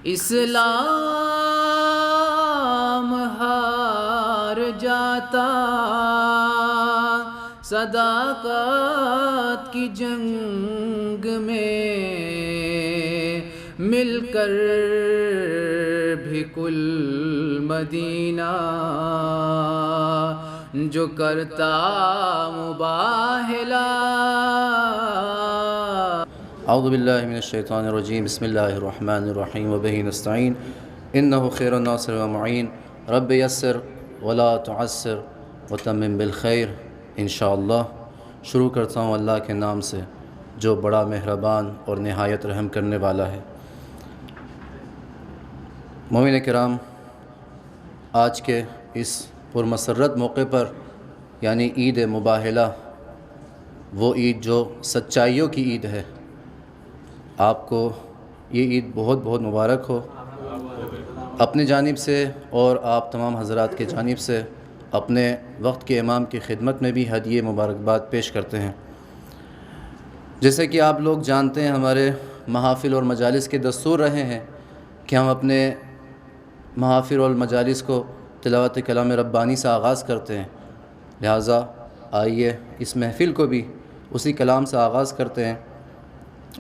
اسلام ہار جاتا، صداقت کی جنگ میں مل کر بھی کل مدینہ جو کرتا مباہلہ۔ اعوذ باللہ من الشیطان الرجیم، بسم اللہ الرحمن الرحیم، وبہ نستعین، انہ خیر الناصر ومعین، رب یسر ولا تعسر وتمم بالخیر۔ انشاءاللہ شروع کرتا ہوں اللہ کے نام سے جو بڑا مہربان اور نہایت رحم کرنے والا ہے۔ مومنین کرام، آج کے اس پرمسرت موقع پر یعنی عید مباہلہ، وہ عید جو سچائیوں کی عید ہے، آپ کو یہ عید بہت بہت مبارک ہو۔ اپنی جانب سے اور آپ تمام حضرات کی جانب سے اپنے وقت کے امام کی خدمت میں بھی ہدیہ مبارکباد پیش کرتے ہیں۔ جیسے کہ آپ لوگ جانتے ہیں، ہمارے محافل اور مجالس کے دستور رہے ہیں کہ ہم اپنے محافل اور مجالس کو تلاوت کلام ربانی سے آغاز کرتے ہیں، لہٰذا آئیے اس محفل کو بھی اسی کلام سے آغاز کرتے ہیں۔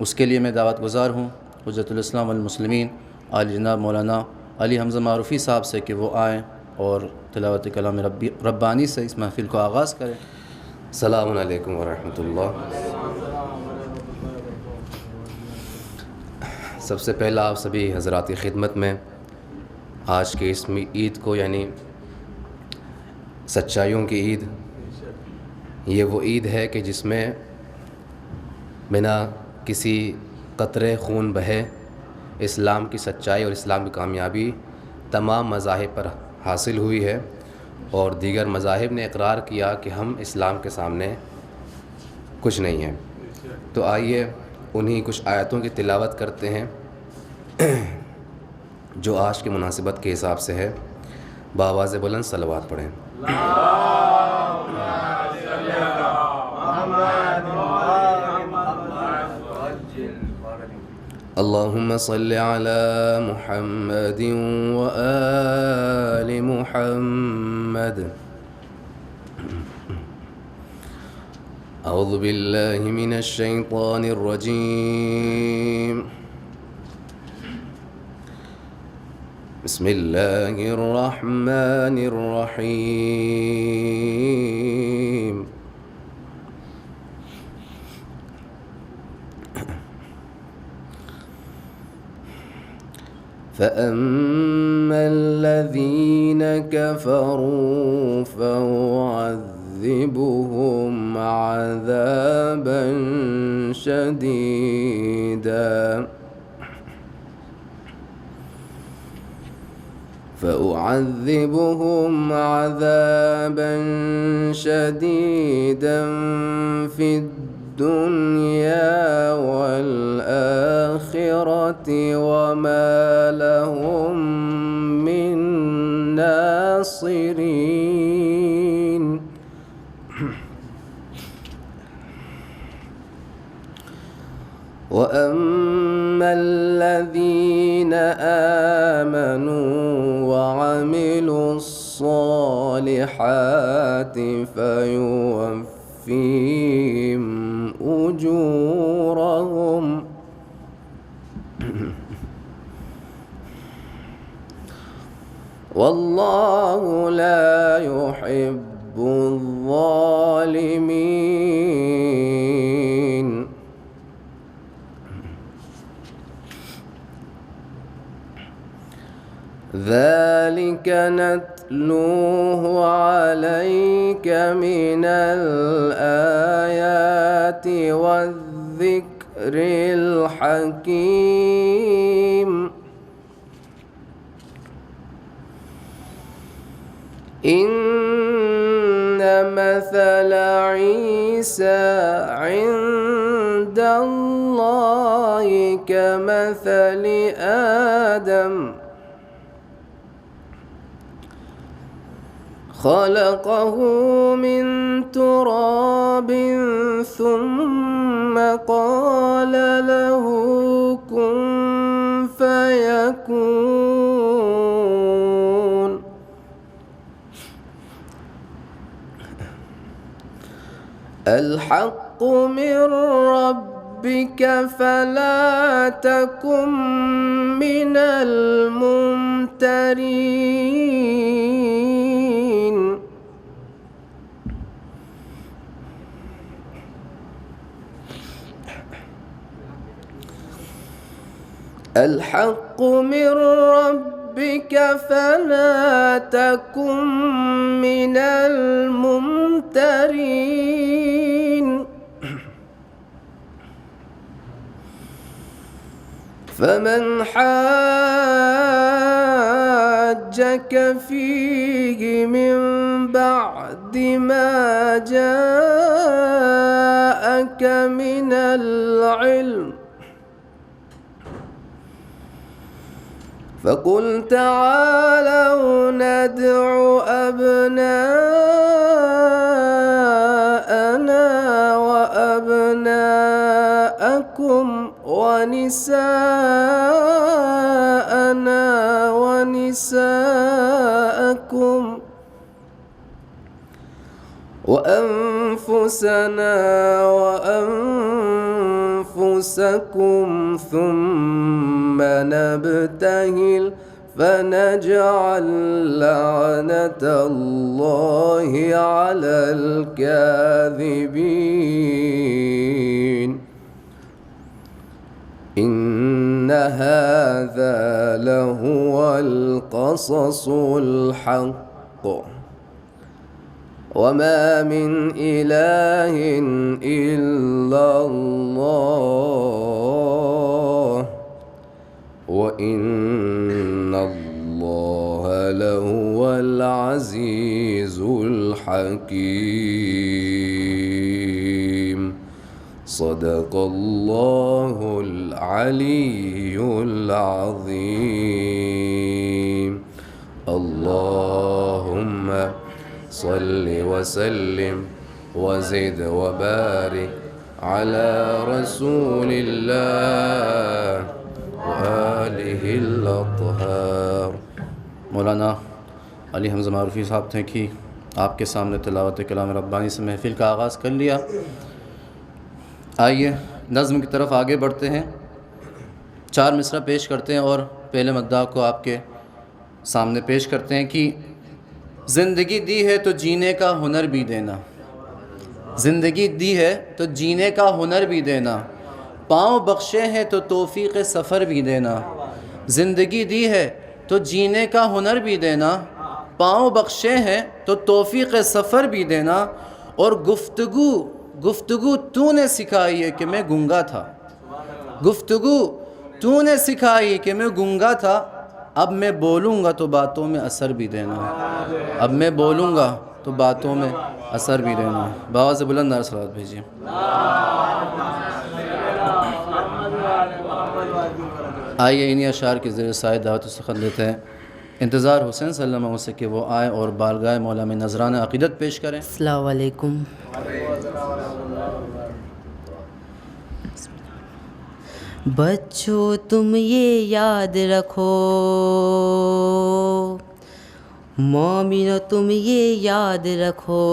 اس کے لیے میں دعوت گزار ہوں حجت الاسلام والمسلمین عالی جناب مولانا علی حمزہ معروفی صاحب سے کہ وہ آئیں اور تلاوت کلام ربانی سے اس محفل کو آغاز کریں۔ السلام علیکم ورحمۃ اللہ۔ سب سے پہلا آپ سبھی حضرات کی خدمت میں آج کے اس عید کو، یعنی سچائیوں کی عید، یہ وہ عید ہے کہ جس میں بنا کسی قطرے خون بہے اسلام کی سچائی اور اسلام کی کامیابی تمام مذاہب پر حاصل ہوئی ہے، اور دیگر مذاہب نے اقرار کیا کہ ہم اسلام کے سامنے کچھ نہیں ہیں۔ تو آئیے انہی کچھ آیتوں کی تلاوت کرتے ہیں جو آج کی مناسبت کے حساب سے ہے۔ بآواز بلند صلوات پڑھیں۔ اللہم صل علی محمد وآل محمد۔ اعوذ باللہ من الشیطان الرجیم، بسم اللہ الرحمن الرحیم۔ فَأَمَّا الَّذِينَ كَفَرُوا فَأُعَذِّبُهُمْ عَذَابًا شَدِيدًا فِي الدُّنْيَا وَالْآخِرَةِ وَمَا لَهُم مِّن نَاصِرِينَ۔ وَأَمَّا الَّذِينَ آمَنُوا وَعَمِلُوا الصَّالِحَاتِ فَيُوَفِّيهِمْ أُجُورَهُمْ وَاللَّهُ لَا يُحِبُّ الظَّالِمِينَ۔ ذَلِكَ نَتْلُوهُ عَلَيْكَ مِنَ الْآيَاتِ وَالذِّكْرِ الْحَكِيمِ۔ إِنَّ مَثَلَ عِيسَى عِندَ اللَّهِ كَمَثَلِ آدَمَ، خلقه من تراب ثم قال له كن فيكون، يكون الحق من ربك فلا تكن من الممترين الحق من ربك فلا تكن من الممترين فمن حاجك فيه من بعد ما جاءك من العلم فقل تعالوا ندع أبناءنا وأبناءكم ونساءنا ونساءكم وأنفسنا وأنفسكم ثم نبتهل فنجعل لعنة الله على الكاذبين إن هذا لهو القصص الحق وما من إله إلا الله وإن الله لهو العزيز الحكيم صدق الله العلي العظيم اللهم صل وسلم وزد وبارك على رسول الله وآلہ الأطہار۔ مولانا علی حمزہ معروفی صاحب نے کی آپ کے سامنے تلاوت کلام ربانی سے محفل کا آغاز کر لیا۔ آئیے نظم کی طرف آگے بڑھتے ہیں، 4 مصرع پیش کرتے ہیں اور پہلے مداح کو آپ کے سامنے پیش کرتے ہیں کہ زندگی دی ہے تو جینے کا ہنر بھی دینا، زندگی دی ہے تو جینے کا ہنر بھی دینا، پاؤں بخشے ہیں تو توفیق سفر بھی دینا، زندگی دی ہے تو جینے کا ہنر بھی دینا، پاؤں بخشے ہیں تو توفیق سفر بھی دینا، اور گفتگو تو نے سکھائی ہے کہ میں گنگا تھا، گفتگو تو نے سکھائی کہ میں گنگا تھا، اب میں بولوں گا تو باتوں میں اثر بھی دینا، اب میں بولوں گا تو باتوں میں اثر بھی دینا۔ بآواز بلند نعرہ صلوات بھیجیے۔ آئیے انہی اشعار کے زیر سائے دعوت سخن دیتے ہیں، انتظار حسین صلی اللہ علیہ وسلم سے کہ وہ آئیں اور بارگاہ مولا میں نذرانہ عقیدت پیش کریں۔ السلام علیکم۔ بچوں تم یہ یاد رکھو، مومنو تم یہ یاد رکھو،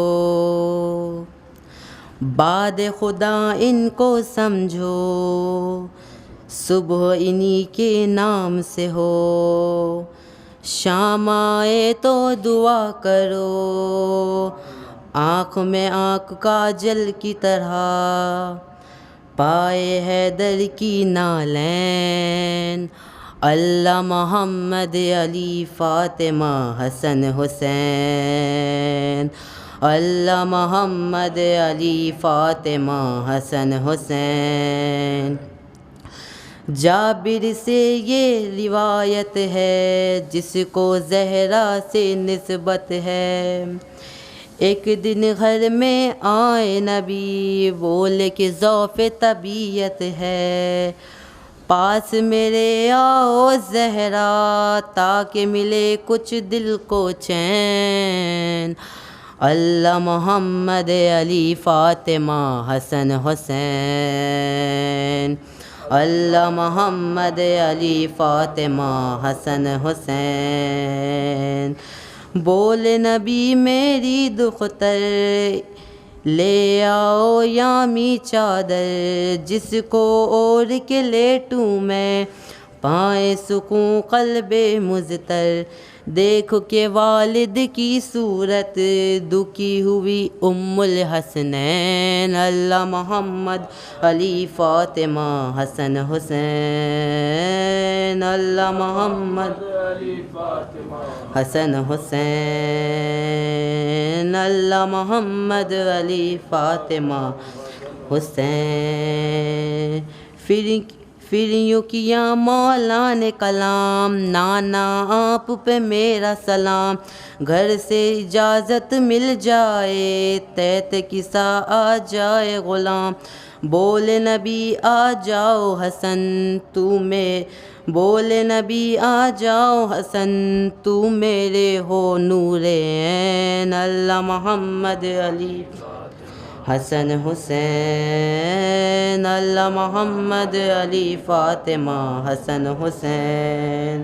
بعد خدا ان کو سمجھو، صبح انہی کے نام سے ہو، شام آئے تو دعا کرو، آنکھ میں آنکھ کاجل کی طرح، پائے حیدر کی نالین، اللہ محمد علی فاطمہ حسن حسین، اللہ محمد علی فاطمہ حسن حسین۔ جابر سے یہ روایت ہے جس کو زہرا سے نسبت ہے، ایک دن گھر میں آئے نبی، بولے کہ ضعف طبیعت ہے، پاس میرے آؤ زہرا، تاکہ ملے کچھ دل کو چین، اللہ محمد علی فاطمہ حسن حسین، اللہ محمد علی فاطمہ حسن حسین بول نبی میری دختر لے آؤ یامی چادر جس کو اوڑھ کے لیٹوں میں پائے سکون قلب مضطر دیکھ کے والد کی صورت دکھی ہوئی ام الحسنین اللہ محمد علی فاطمہ حسن حسین اللہ محمد حسن حسین اللہ محمد علی فاطمہ حسین پھر یوں کیا مولا نے کلام نانا آپ پہ میرا سلام گھر سے اجازت مل جائے تحت کسا آ جائے غلام بولے نبی آ جاؤ حسن تو میں بولے نبی آ جاؤ حسن تو میرے ہو نور عین اللہ محمد علی حسن حسین اللہ محمد علی فاطمہ حسن حسین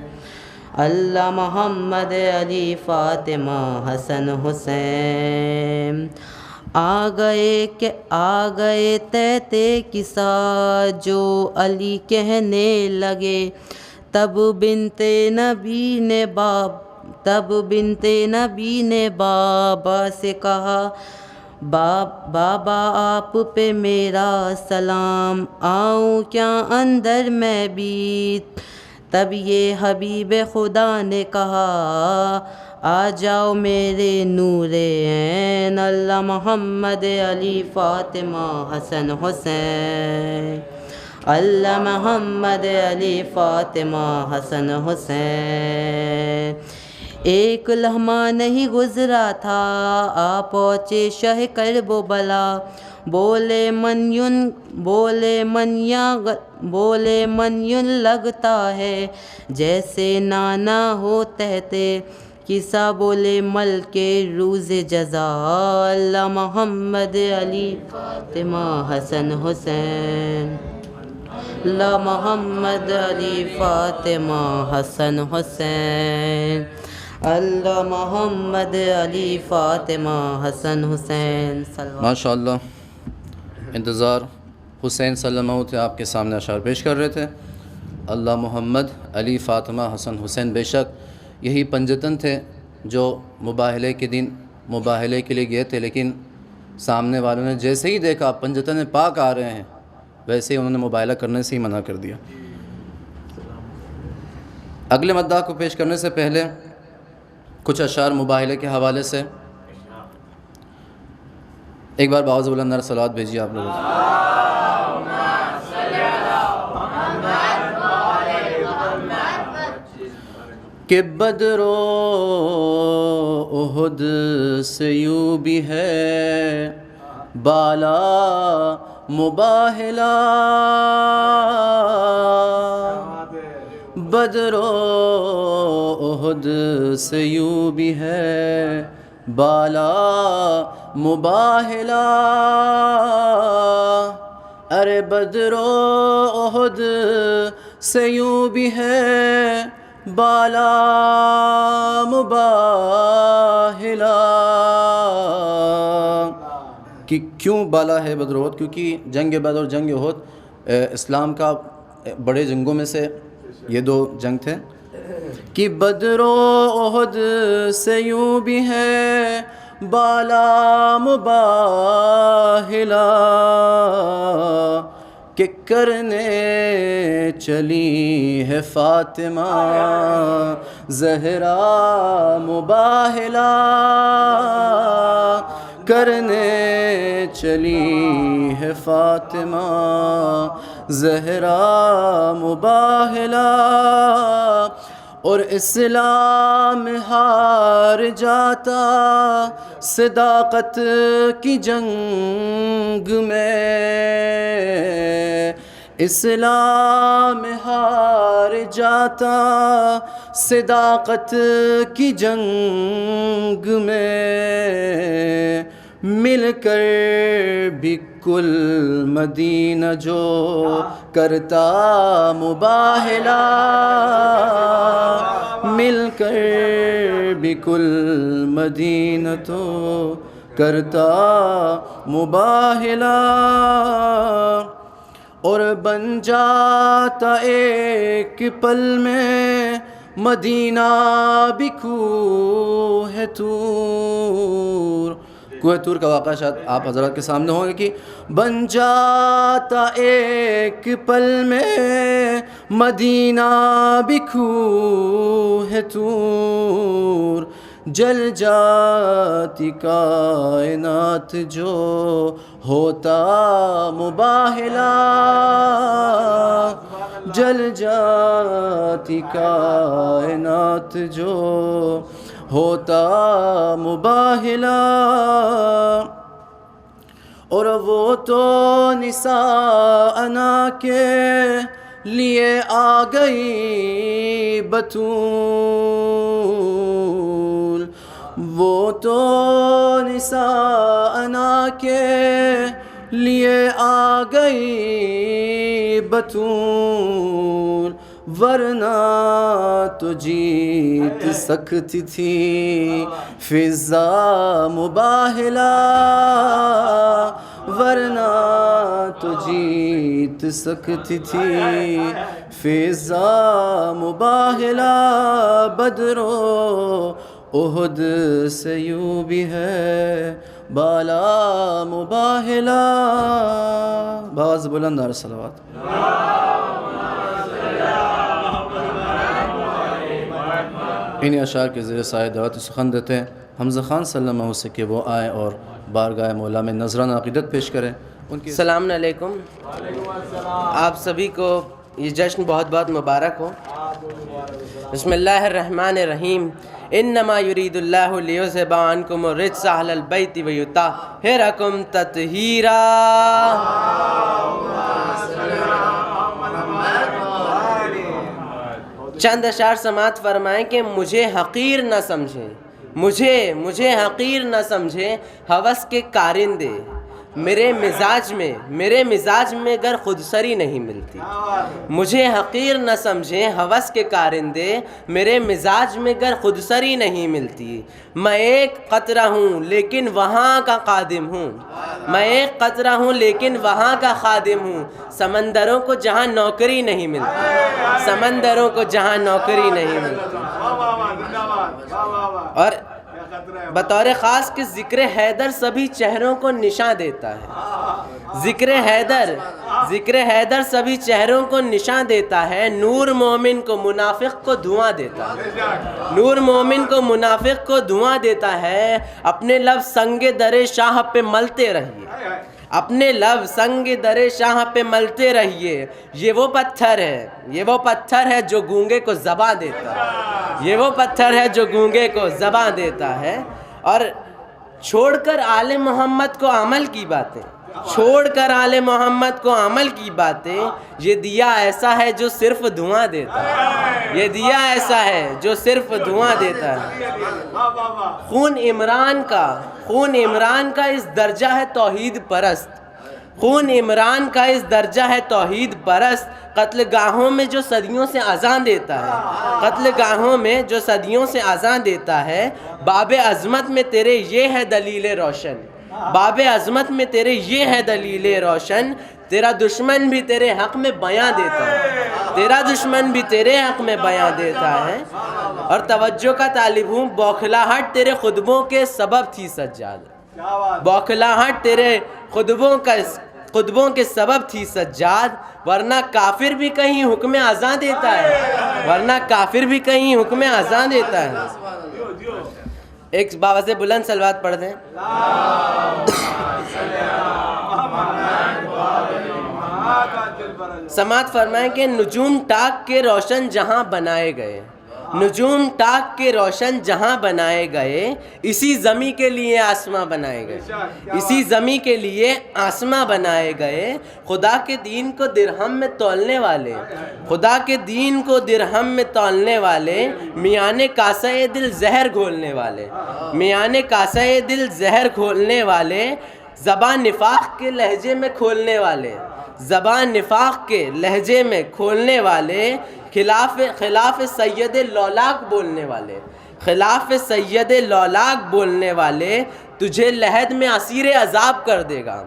اللہ محمد علی فاطمہ حسن حسین آ گئے تحتے کسا جو علی کہنے لگے تب بنت نبی نے بابا سے کہا بابا آپ پہ میرا سلام آؤں کیا اندر میں بھی تب یہ حبیب خدا نے کہا آ جاؤ میرے نور عین اللہ محمد علی فاطمہ حسن حسین اللہ محمد علی فاطمہ حسن حسین ایک لمحہ نہیں گزرا تھا آ پہنچے شہ کرب و بلا بولے من یوں لگتا ہے جیسے نانا ہو تہتے کسا بولے مل کے روز جزا اللہ محمد علی فاطمہ حسن حسین اللہ محمد علی فاطمہ حسن حسین اللہ محمد علی فاطمہ حسن حسین ماشاء اللہ انتظار حسین صلی اللہ علیہ وسلم تھے آپ کے سامنے اشعار پیش کر رہے تھے اللہ محمد علی فاطمہ حسن حسین بے شک یہی پنجتن تھے جو مباہلے کے دن مباہلے کے لیے گئے تھے لیکن سامنے والوں نے جیسے ہی دیکھا پنجتن پاک آ رہے ہیں ویسے ہی انہوں نے مباہلہ کرنے سے ہی منع کر دیا اگلے مدعا کو پیش کرنے سے پہلے کچھ اشعار مباہلے کے حوالے سے ایک بار باوزِ بلند صلوات بھیجیے آپ لوگوں کہ بدر و احد سے یوں بھی ہے بالا مباہلہ بدر و احد سے یوں بھی ہے بالا مباہلہ ارے بدر و احد سے یوں بھی ہے بالا مباہلہ کہ کیوں بالا ہے بدر و احد کیونکہ جنگ بدر اور جنگ احد اسلام کا بڑے جنگوں میں سے یہ دو جنگ تھے کہ بدر و احد سے یوں بھی ہے بالا مباہلہ کہ کرنے چلی ہے فاطمہ زہرا مباہلہ کرنے چلی ہے فاطمہ زہرا مباہلہ اور اسلام ہار جاتا صداقت کی جنگ میں اسلام ہار جاتا صداقت کی جنگ میں مل کر بھی کل مدینہ جو کرتا مباہلہ، مل کر بھی کل مدینہ تو کرتا مباہلہ، اور بن جاتا ایک پل میں مدینہ بھی کوہ طور۔ کوہ طور کا واقعہ شاید آپ حضرات کے سامنے ہوگا کہ بن جاتا ایک پل میں مدینہ بھی کوہ طور، جل جاتی کائنات جو ہوتا مباہلہ، جل جاتی کائنات جو ہوتا مباہلہ، اور وہ تو نساءنا کے لیے آ گئی بطول، وہ تو نساءنا کے لیے آ گئی بطول، ورنہ تو جیت سکتی تھی فضا مباہلہ، ورنہ تو جیت سکتی تھی فضا مباہلہ، بدر و احد سے یوں بھی ہے بالا مباہلہ۔ باز بلند نعرہ صلوات۔ انہی اشعار کے زیر سایہ دعوت سخن دیتے ہیں حمزہ خان صلی اللہ علیہ وسلم سے کہ وہ آئیں اور بارگاہ مولا میں نذرانہ عقیدت پیش کریں۔ ان کی السلام علیکم، آپ سبھی کو یہ جشن بہت بہت مبارک ہو۔ بسم اللہ الرحمن الرحیم، انما یرید اللہ لیذھب عنکم الرجس اہل البیت ویطہرکم تطہیرا۔ چند اشعار سماعت فرمائیں کہ مجھے حقیر نہ سمجھیں، مجھے حقیر نہ سمجھیں ہوس کے کارندے، میرے مزاج میں گر خودسری نہیں ملتی۔ مجھے حقیر نہ سمجھیں ہوس کے کارندے، میرے مزاج میں گر خودسری نہیں ملتی۔ میں ایک قطرہ ہوں لیکن وہاں کا خادم ہوں، میں ایک قطرہ ہوں لیکن وہاں کا خادم ہوں، سمندروں کو جہاں نوکری نہیں ملتی، سمندروں کو جہاں نوکری نہیں ملتی۔ اور بطور خاص کہ ذکر حیدر سبھی چہروں کو نشاں دیتا ہے، ذکر حیدر سبھی چہروں کو نشاں دیتا ہے، نور مومن کو منافق کو دھواں دیتا ہے، نور مومن کو منافق کو دھواں دیتا ہے۔ اپنے لب سنگ در شاہ پہ ملتے رہیے، اپنے لب سنگ در شاہ پہ ملتے رہیے، یہ وہ پتھر ہے جو گونگے کو زباں دیتا ہے، یہ وہ پتھر ہے جو گونگے کو زباں دیتا ہے۔ اور چھوڑ کر آل محمد کو عمل کی باتیں، چھوڑ کر آل محمد کو عمل کی باتیں، یہ دیا ایسا ہے جو صرف دھواں دیتا ہے، یہ دیا ایسا ہے جو صرف دھواں دیتا ہے۔ خون عمران کا اس درجہ ہے توحید پرست، خون عمران کا اس درجہ ہے توحید پرست، قتل گاہوں میں جو صدیوں سے اذان دیتا ہے، قتل گاہوں میں جو صدیوں سے اذان دیتا ہے، باب عظمت میں تیرے یہ ہے دلیل روشن، باب عظمت میں تیرے یہ ہے دلیل روشن، تیرا دشمن بھی تیرے حق میں بیاں دیتا ہے، تیرا دشمن بھی تیرے حق میں بیاں دیتا ہے۔ اور توجہ کا طالب ہوں، بوکھلاہٹ تیرے خطبوں کے سبب تھی سجاد، بوکھلاہٹ تیرے خطبوں کے سبب تھی سجاد، ورنہ کافر بھی کہیں حکم اذاں دیتا ہے، ورنہ کافر بھی کہیں حکم اذاں دیتا ہے۔ ایک باوازِ بلند صلوات پڑھ دیں۔ سماعت فرمائیں کہ نجوم ٹاک کے روشن جہاں بنائے گئے، نجوم ٹاک کے روشن جہاں بنائے گئے، اسی زمیں کے لیے آسماں بنائے گئے، اسی زمیں کے لیے آسماں بنائے گئے۔ خدا کے دین کو درہم میں تولنے والے، خدا کے دین کو درہم میں تولنے والے، میان کاسہ دل زہر گھولنے والے، میان کاسہ دل زہر گھولنے والے، زبان نفاق کے لہجے میں کھولنے والے، زبان نفاق کے لہجے میں کھولنے والے، خلاف سید لولاک بولنے والے، خلاف سید لولاک بولنے والے، تجھے لحد میں اسیر عذاب کر دے گا،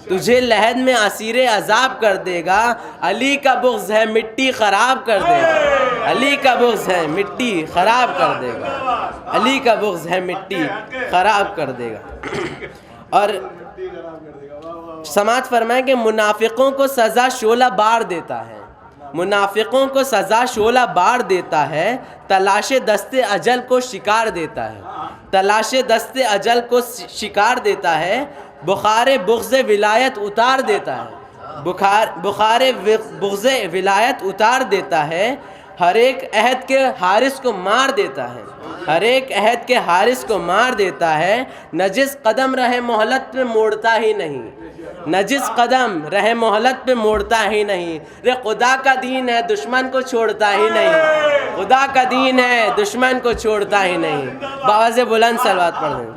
تجھے لحد میں اسیر عذاب کر دے گا۔ علی کا بغض ہے مٹی خراب کر دے گا، علی کا بغض ہے مٹی خراب کر دے گا، علی کا بغض ہے مٹی خراب کر دے گا۔ اور سماعت فرمائیں کہ منافقوں کو سزا شعلہ بار دیتا ہے، منافقوں کو سزا شعلہ بار دیتا ہے، تلاش دست اجل کو شکار دیتا ہے، تلاش دست اجل کو شکار دیتا ہے، بخار بغض ولایت اتار دیتا ہے، بخار بغض ولایت اتار دیتا ہے، ہر ایک عہد کے حارس کو مار دیتا ہے، ہر ایک عہد کے حارس کو مار دیتا ہے، نجس قدم رہے مہلت پہ موڑتا ہی نہیں، نجس قدم رہے مہلت پہ موڑتا ہی نہیں۔ رے خدا کا دین ہے دشمن کو چھوڑتا ہی نہیں، خدا کا دین ہے دشمن کو چھوڑتا ہی نہیں۔ باواز بلند صلوات پڑھ دیں۔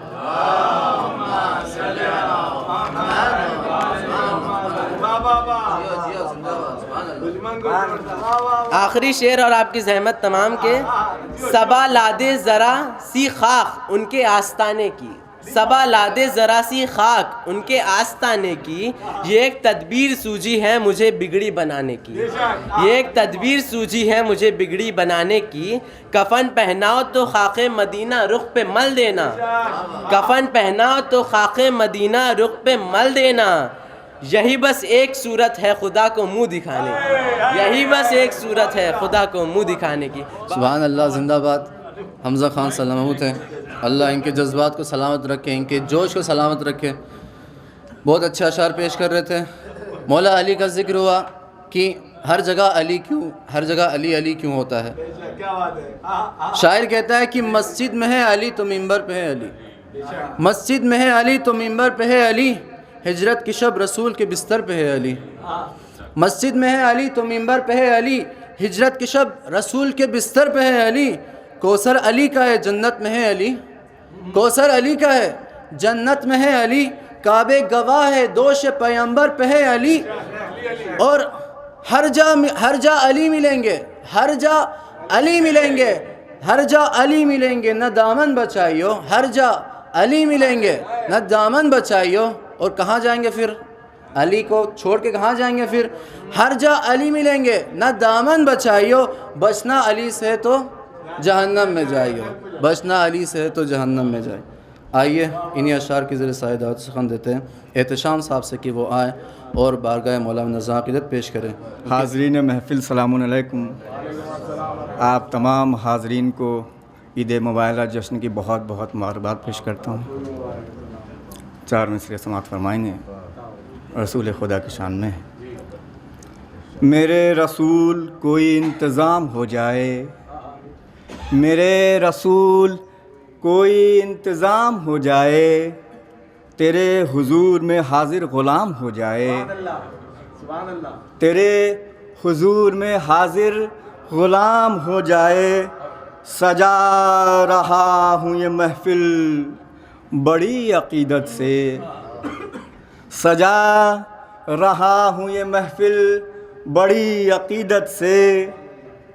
آخری شعر اور آپ کی زحمت تمام کے، صبا لادے ذرا سی خاک ان کے آستانے کی، صبا لادے ذرا سی خاک ان کے آستانے کی، یہ ایک تدبیر سوجی ہے مجھے بگڑی بنانے کی، یہ ایک تدبیر سوجی ہے مجھے بگڑی بنانے کی۔ کفن پہناؤ تو خاک مدینہ رخ پہ مل دینا، کفن پہناؤ تو خاک مدینہ رخ پہ مل دینا، یہی بس ایک صورت ہے خدا کو منہ دکھانے کی، یہی بس ایک صورت ہے خدا کو منہ دکھانے کی۔ سبحان اللہ، زندہ باد حمزہ خان سلامت ہیں، اللہ ان کے جذبات کو سلامت رکھے، ان کے جوش کو سلامت رکھے۔ بہت اچھا اشعار پیش کر رہے تھے۔ مولا علی کا ذکر ہوا کہ ہر جگہ علی کیوں، ہر جگہ علی علی کیوں ہوتا ہے۔ شاعر کہتا ہے کہ مسجد میں ہے علی تو منبر پہ ہے علی، مسجد میں ہے علی تو منبر پہ ہے علی، ہجرت کی شب رسول کے بستر پہ ہے علی، مسجد میں ہے علی تو منبر پہ ہے علی، ہجرت کی شب رسول کے بستر پہ ہے علی، کوثر علی کا ہے جنت میں ہے علی، کوثر علی کا ہے جنت میں ہے علی، کعبے گواہ ہے دوش پیغمبر پہ ہے علی، اور ہر جا علی ملیں گے، ہر جا علی ملیں گے، ہر جا علی ملیں گے، نہ دامن بچائیو، ہر جا علی ملیں گے نہ دامن بچائیو، اور کہاں جائیں گے پھر؟ علی کو چھوڑ کے کہاں جائیں گے پھر؟ ہر جا علی ملیں گے نہ دامن بچائیو، بچنا علی سے تو جہنم میں جائیو، بچنا علی سے تو جہنم میں جائے۔ آئیے انہی اشعار کی ذریعے سائے دعوت سخن دیتے ہیں احتشام صاحب سے کہ وہ آئیں اور بارگاہ مولا میں نذر عقیدت پیش کریں۔ حاضرین محفل سلام علیکم، آپ تمام حاضرین کو عید مبارکہ جشن کی بہت بہت مبارکباد پیش کرتا ہوں۔ چار مصرع سماعت فرمائیں گے، رسول خدا کی شان میں ہے۔ میرے رسول کوئی انتظام ہو جائے، میرے رسول کوئی انتظام ہو جائے، تیرے حضور میں حاضر غلام ہو جائے، تیرے حضور میں حاضر غلام ہو جائے، سجا رہا ہوں یہ محفل بڑی عقیدت سے، سجا رہا ہوں یہ محفل بڑی عقیدت سے،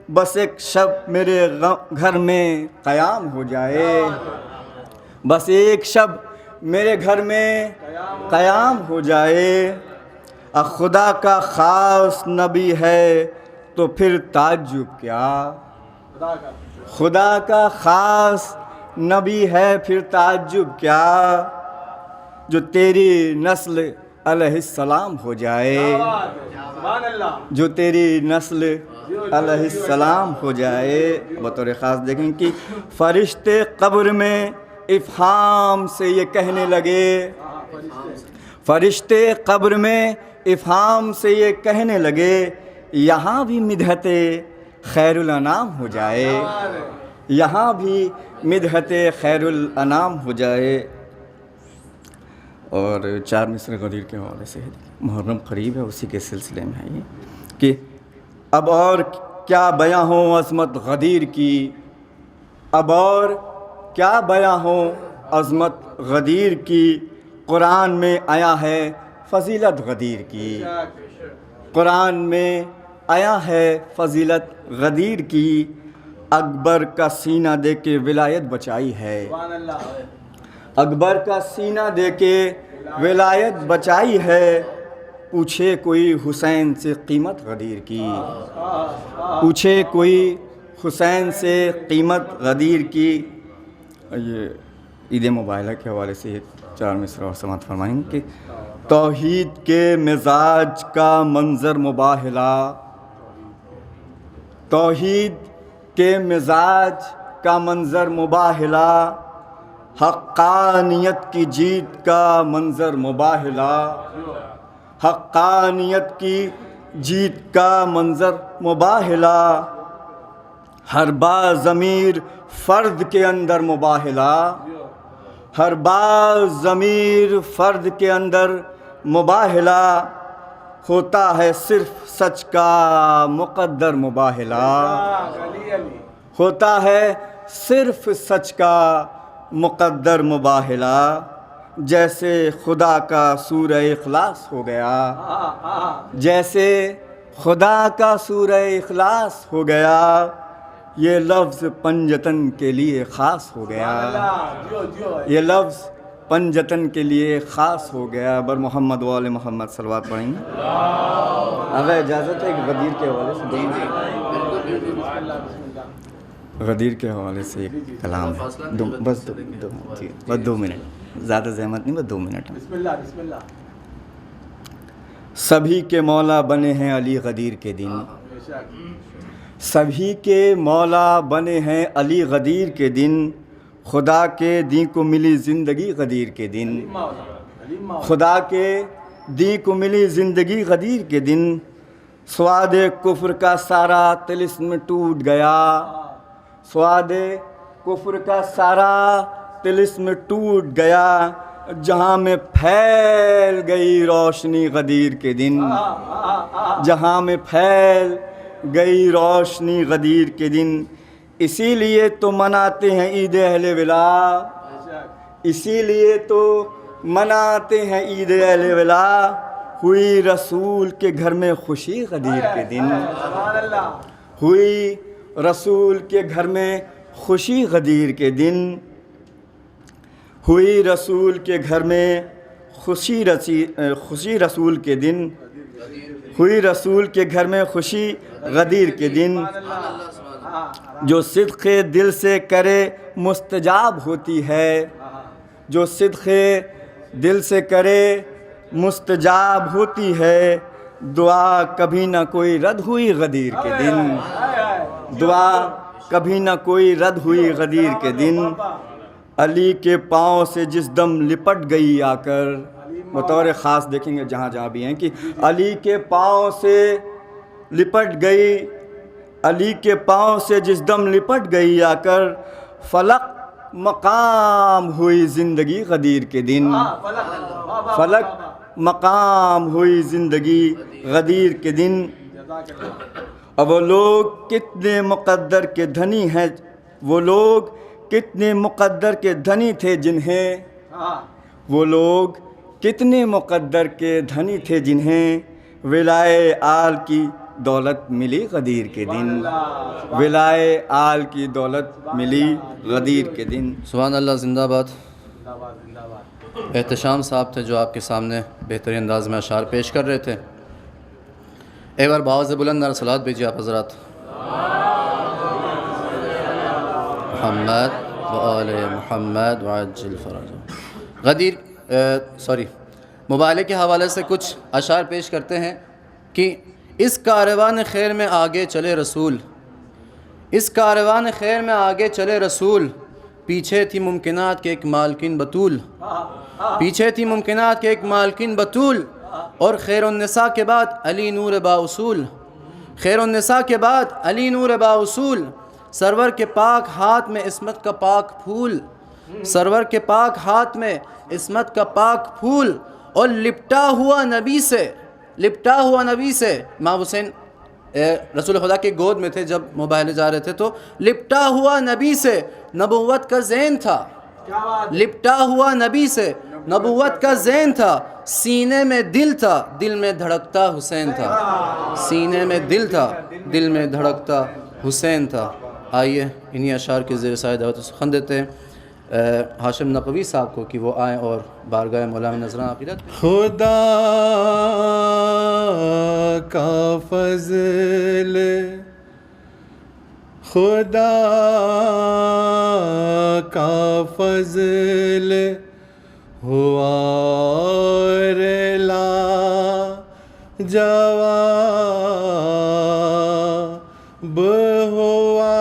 بس ایک شب میرے گھر میں قیام ہو جائے، بس ایک شب میرے گھر میں قیام ہو جائے، خدا کا خاص نبی ہے تو پھر تعجب کیا، خدا کا خاص نبی ہے پھر تعجب کیا، جو تیری نسل علیہ السلام ہو جائے، جو تیری نسل علیہ السلام ہو جائے۔ بطور خاص دیکھیں کہ فرشتے قبر میں افہام سے یہ کہنے لگے، فرشتے قبر میں افہام سے یہ کہنے لگے، یہاں بھی مدحت خیر الانام ہو جائے، یہاں بھی مدحت خیر الانام ہو جائے۔ اور 4 مصرع غدیر کے حوالے سے محرم قریب ہے، اسی کے سلسلے میں ہے یہ کہ اب اور کیا بیاں ہوں عظمت غدیر کی، اب اور کیا بیاں ہوں عظمت غدیر کی، قرآن میں آیا ہے فضیلت غدیر کی، قرآن میں آیا ہے فضیلت غدیر کی، اکبر کا سینہ دے کے ولایت بچائی ہے، اکبر کا سینہ دے کے ولایت بچائی ہے، پوچھے کوئی حسین سے قیمت غدیر کی، پوچھے کوئی حسین سے قیمت غدیر کی۔ یہ عید مباہلہ کے حوالے سے 4 مصرع اور سماعت فرمائیں کہ توحید کے مزاج کا منظر مباہلہ، توحید کے مزاج کا منظر مباہلہ، حقانیت کی جیت کا منظر مباہلہ، حقانیت کی جیت کا منظر مباہلہ، ہر باضمیر فرد کے اندر مباہلہ، ہر باضمیر فرد کے اندر مباہلہ، ہوتا ہے صرف سچ کا مقدر مباہلہ، ہوتا ہے صرف سچ کا مقدر مباہلہ، جیسے خدا کا سورہ اخلاص ہو گیا، جیسے خدا کا سورہ اخلاص ہو گیا، یہ لفظ پنجتن کے لیے خاص ہو گیا، یہ لفظ پنجتن کے لیے خاص ہو گیا۔ بر محمد و آل محمد صلوات پڑھیں گے۔ اگر اجازت ہے کہ غدیر کے حوالے سے غدیر کے حوالے سے ایک کلام ہے، بس 2 منٹ، زیادہ زحمت نہیں، بس 2 منٹ۔ سبھی کے مولا بنے ہیں علی غدیر کے دن، سبھی کے مولا بنے ہیں علی غدیر کے دن، خدا کے دین کو ملی زندگی غدیر کے دن، خدا کے دین کو ملی زندگی غدیر کے دن، سواد کفر کا سارا طلسم ٹوٹ گیا، سواد کفر کا سارا طلسم ٹوٹ گیا، جہاں میں پھیل گئی روشنی غدیر کے دن، جہاں میں پھیل گئی روشنی غدیر کے دن، اسی لیے تو مناتے ہیں عید اہل ولا، اسی لیے تو مناتے ہیں عید اہل ولا، ہوئی رسول کے گھر میں خوشی غدیر کے دن، ہوئی رسول کے گھر میں خوشی غدیر کے دن، ہوئی رسول کے گھر میں خوشی رسول کے دن، ہوئی رسول کے گھر میں خوشی غدیر کے دن، جو صدق دل سے کرے مستجاب ہوتی ہے، جو صدق دل سے کرے مستجاب ہوتی ہے، دعا کبھی نہ کوئی رد ہوئی غدیر کے دن، دعا کبھی نہ کوئی رد ہوئی غدیر کے دن، علی کے پاؤں سے جس دم لپٹ گئی آ کر، بطور خاص دیکھیں گے جہاں جہاں بھی ہیں کہ علی کے پاؤں سے لپٹ گئی، علی کے پاؤں سے جس دم لپٹ گئی آ کر، فلک مقام ہوئی زندگی غدیر کے دن، فلک مقام ہوئی زندگی غدیر کے دن۔ اب وہ لوگ کتنے مقدر کے دھنی ہیں، وہ لوگ کتنے مقدر کے دھنی تھے جنہیں، وہ لوگ کتنے مقدر کے دھنی تھے جنہیں ولائے آل کی دولت ملی غدیر کے دن، ولائے آل کی دولت ملی غدیر کے دن۔ سبحان اللہ، زندہ باد۔ احتشام صاحب تھے جو آپ کے سامنے بہترین انداز میں اشعار پیش کر رہے تھے۔ ایک بار باوز بلند صلوات بھیجیے آپ حضرات۔ محمد و آل محمد وعجل فرج۔ غدیر مباہلے کے حوالے سے کچھ اشعار پیش کرتے ہیں کہ اس کاروان خیر میں آگے چلے رسول، اس کاروان خیر میں آگے چلے رسول، پیچھے تھی ممکنات کے ایک مالکن بطول، پیچھے تھی ممکنات کے ایک مالکن بطول، اور خیر النساء کے بعد علی نور با اصول، خیر النساء کے بعد علی نور با اصول، سرور کے پاک ہاتھ میں عصمت کا پاک پھول، سرور کے پاک ہاتھ میں عصمت کا پاک پھول، اور لپٹا ہوا نبی سے امام حسین رسول خدا کی گود میں تھے جب مباہلے جا رہے تھے، تو لپٹا ہوا نبی سے نبوت کا زین تھا، لپٹا ہوا نبی سے نبوت کا زین تھا، سینے میں دل تھا، دل میں دھڑکتا حسین تھا، سینے میں دل تھا، دل میں دھڑکتا حسین تھا۔ آئیے انہی اشعار کے زیر سایہ دعوت سخن دیتے ہیں ہاشم نقوی صاحب کو کہ وہ آئیں اور بارگاہ مولا میں نذرانہ عقیدت۔ خدا کا فضل، خدا کا فضل ہوا لا جواب ہوا،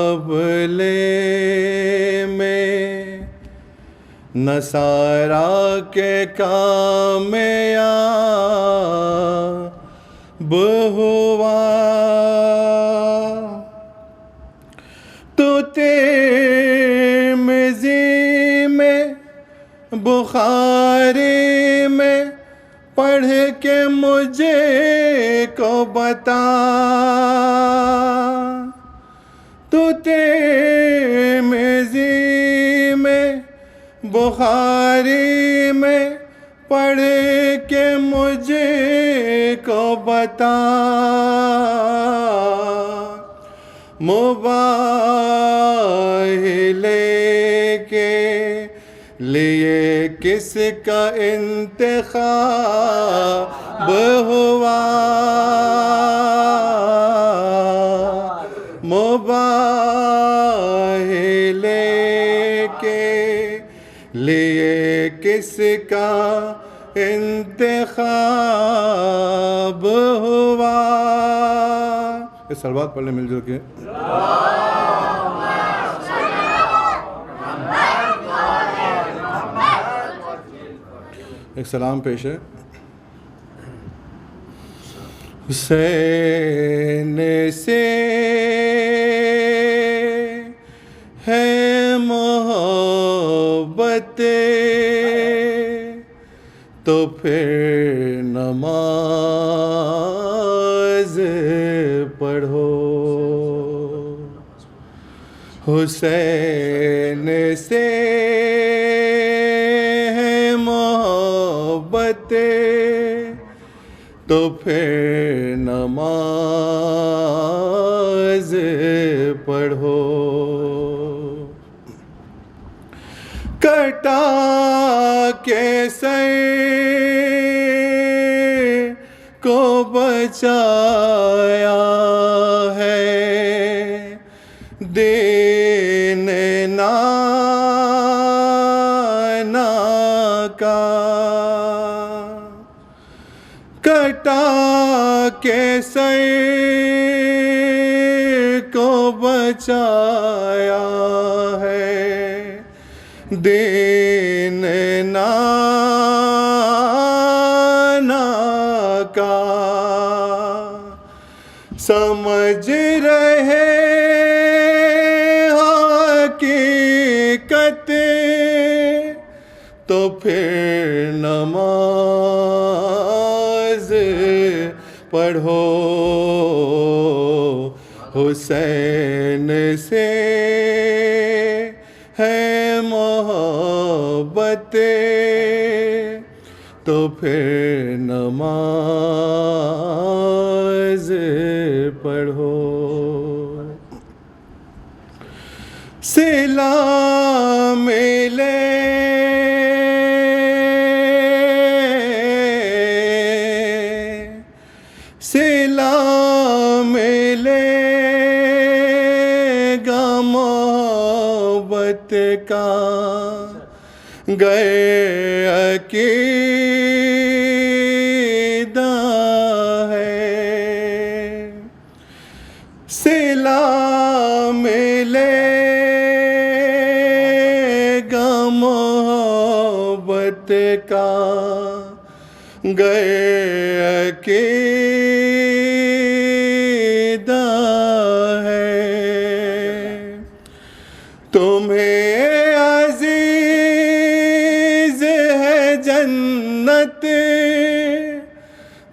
مقابلے میں نصارا کے کامیاب ہوا، تو ترمذی میں بخاری میں پڑھ کے مجھے کو بتا، تو ترمذی میں بخاری میں پڑھ کے مجھے کو بتا، مباہلے کے لیے کس کا انتخاب ہوا، مباہلے کے لیے کس کا انتخاب ہوا۔ اس صلوات پڑھ لیں مل جل کے۔ ایک سلام پیش ہے۔ حسین سے ہے محبت تو پھر نماز پڑھو، حسین سے ہے محبت تو پھر نماز پڑھو، کٹا کے سر کو بچایا ہے دین نانا کا، کٹا کے سر کو بچایا ہے دین نانا کا، سمجھ رہے حقیقت تو پھر نماز پڑھو، حسین سے ہے محبت تو پھر نماز پڑھو، صلہ ملے صلہ ملے گا محبت کا گر عقیدہ ہے، صلہ ملے گا محبت محبت کا گئے عقیدہ ہے، تمہیں عزیز ہے جنت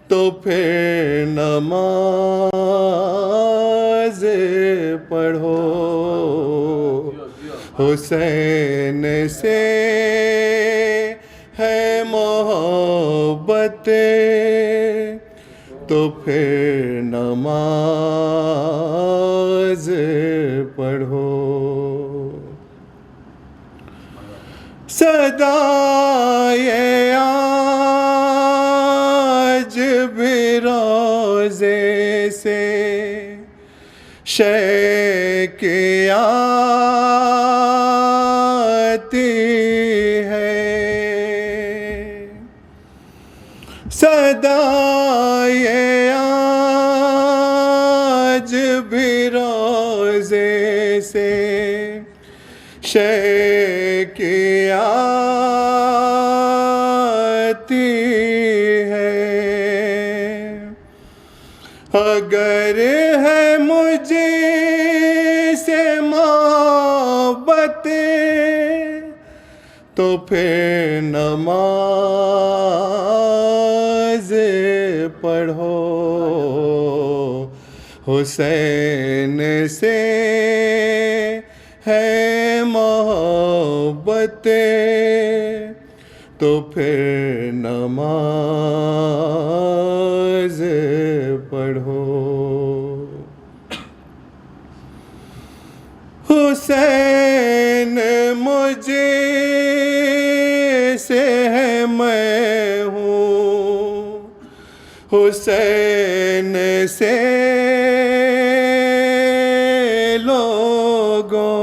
تو پھر نماز پڑھو، حسین سے ہے محبت تو پھر نماز پڑھو۔ صدائے آج بھی روزے سے شیخ آتی ہے، صدائے آج بھی روزے سے شیخ آتی ہے، اگر ہے مجھ سے محبت تو پھر نماز پڑھو، حسین سے ہے محبت تو پھر نماز پڑھو۔ حسین مجھ سے ہے میں ہوں، حسین سے لوگوں،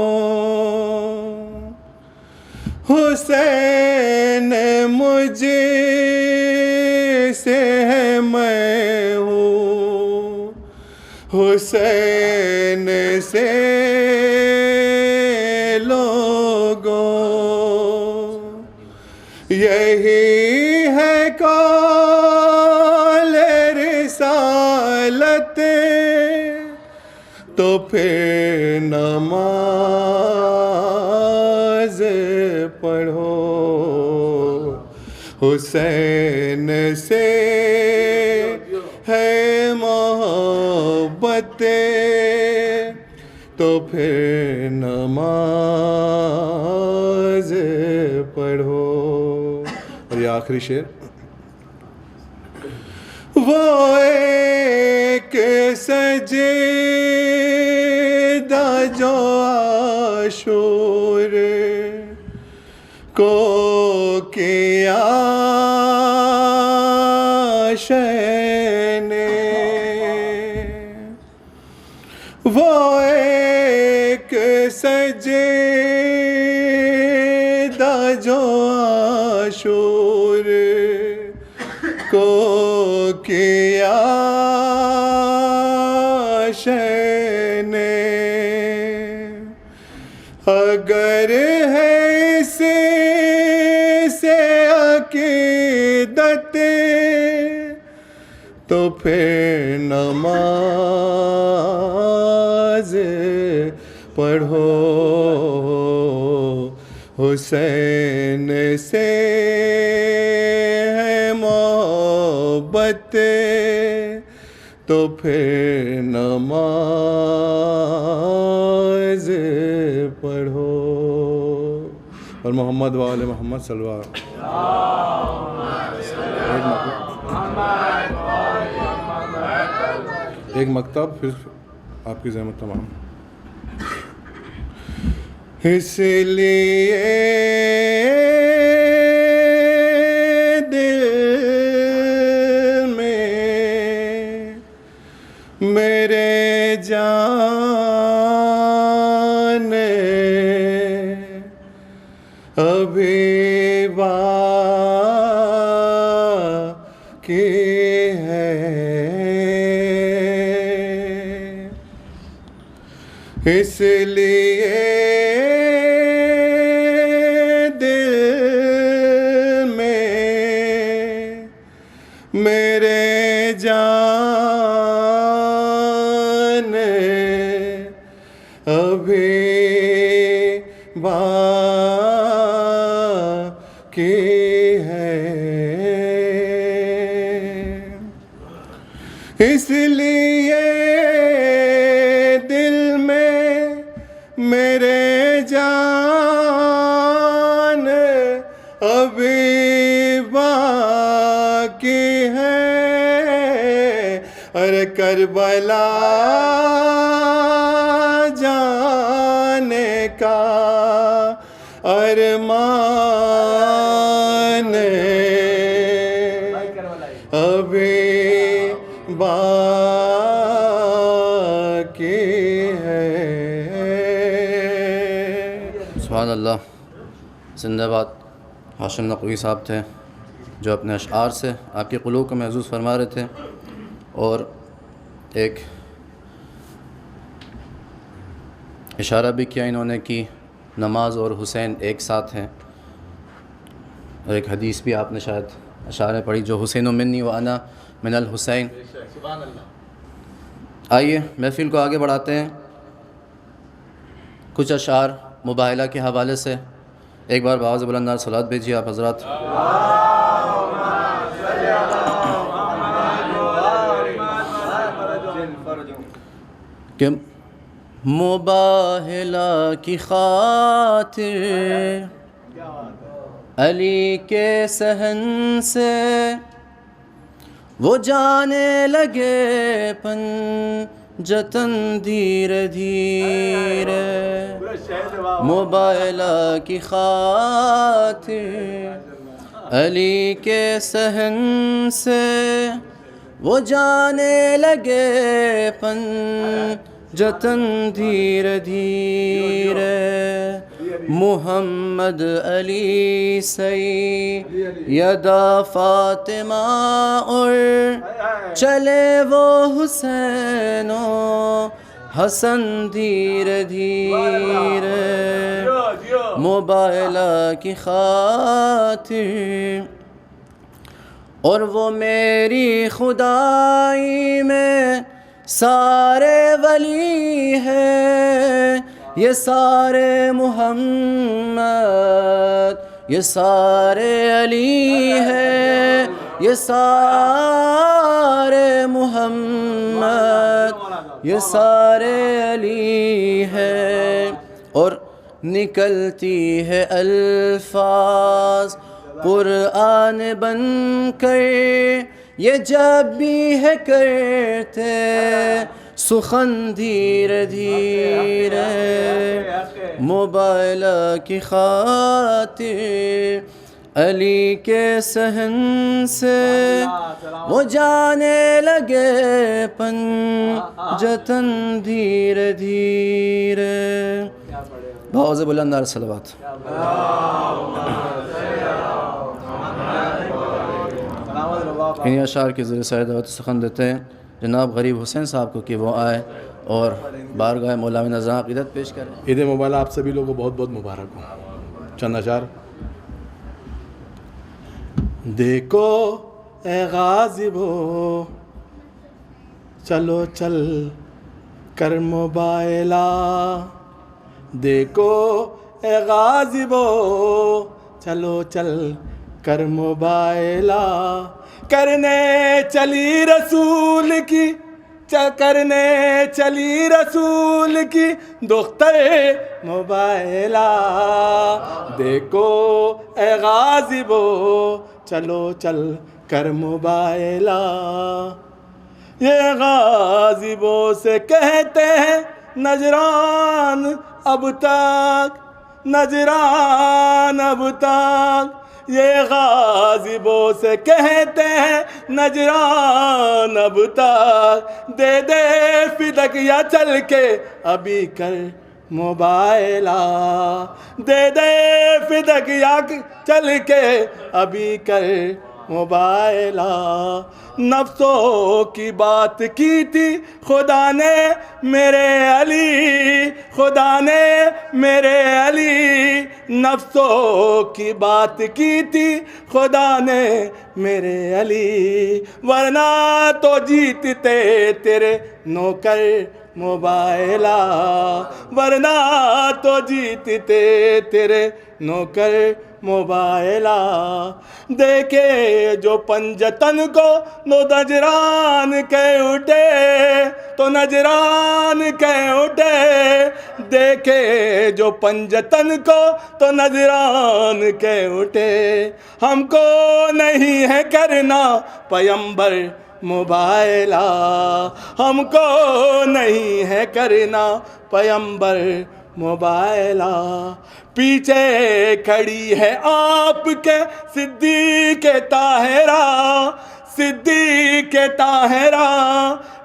حسین مجھ سے ہے میں ہوں، حسین سے لوگوں، یہی ہے قول رسالت تو پھر نماز پڑھو، حسین سے ہے محبت تو پھر نماز پڑھو۔ اور یہ آخری شعر، وہ ایک سجدہ جو عاشور کو کیا شے نے، وہ ایک سجدہ جو عاشور کو کیا شے نے، اگر ہے اس سے عقیدت تو پھر نماز پڑھو، حسین سے ہے محبت تو پھر نماز پڑھو۔ اور محمد وآل محمد صلی اللہ علیہ وسلم۔ ایک مکتب پھر آپ کی زحمت تمام۔ اس لیے دل میں میرے جان ابھی باقی ہے، اس لیے دل میں میرے جان ابھی باقی ہے، اس لیے دل میں میرے جان ابھی باقی ہے، ارے کربلا جانے کا ارمان ابھی باقی ہے۔ سبحان اللہ، زندہ باد۔ ہاشم نقوی صاحب تھے جو اپنے اشعار سے آپ کے قلوب کو محظوظ فرما رہے تھے، اور ایک اشارہ بھی کیا انہوں نے کہ نماز اور حسین ایک ساتھ ہیں، اور ایک حدیث بھی آپ نے شاید اشارے پڑھی، جو حسین منی و انا من الحسین۔ آئیے محفل کو آگے بڑھاتے ہیں کچھ اشعار مباہلہ کے حوالے سے۔ ایک بار بآواز بلند صلوات بھیجیے آپ حضرات۔ کہ مباہلہ کی خاطر علی کے صحن سے وہ جانے لگے پنجتن دھیرے دھیرے، مباہلہ کی خاطر علی کے صحن سے وہ جانے لگے پنجتن دھیرے دھیرے، محمد علی سیدہ فاطمہ اور چلے وہ حسین و حسن دھیرے دھیرے، مباہلہ کی خاطر، اور وہ میری خدائی میں سارے ولی ہیں، یہ سارے محمد، یہ سارے علی ہیں، یہ سارے محمد، یہ سارے علی ہیں، اور نکلتی ہے الفاظ قرآن بن کر یہ جب بھی ہے کرتے سخن دھیرے دھیرے، مباہلہ کی خاطر علی کے صحن سے وہ جانے لگے پنجتن دھیرے دھیرے۔ بآواز بلند صلوات۔ انہی اشعار کے ذریعے سے دعوت سخن دیتے ہیں جناب غریب حسین صاحب کو کہ وہ آئے اور بارگاہ مولا میں نذران عقیدت پیش کریں۔ عید مبارک آپ سبھی لوگوں کو بہت بہت مبارک ہو۔ چند اشعار۔ دیکھو اے غازبو چلو چل کر مباہلہ، دیکھو اے غازبو چلو چل کر مباہلہ، کرنے چلی رسول کی کرنے چلی رسول کی دختر مباہلہ، دیکھو اے غازبو چلو چل کر مباہلہ، یہ غازبوں سے کہتے ہیں نجران اب تک، نجران اب تک، یہ غازبوں سے کہتے ہیں نجران اب تک، دے دے فدک یا چل کے ابھی کر مباہلہ، دے دے فدک یا چل کے ابھی کر مباہلہ، نفسوں کی بات کی تھی خدا نے میرے علی، خدا نے میرے علی، نفسوں کی بات کی تھی خدا نے میرے علی، ورنہ تو جیتتے تیرے نوکر موبائلہ، ورنہ تو جیتتے تیرے نوکر موبائلہ، دیکھے جو پنجتن کو نو نجران کہہ اٹھے، تو نجران کہہ اٹھے، دیکھے جو پنجتن کو تو نجران کہہ اٹھے، ہم کو نہیں ہے کرنا پیمبر موبائلہ، ہم کو نہیں ہے کرنا پیمبر موبائلہ، پیچھے کھڑی ہے آپ کے صدیق طاہرہ، صدیق طاہرہ،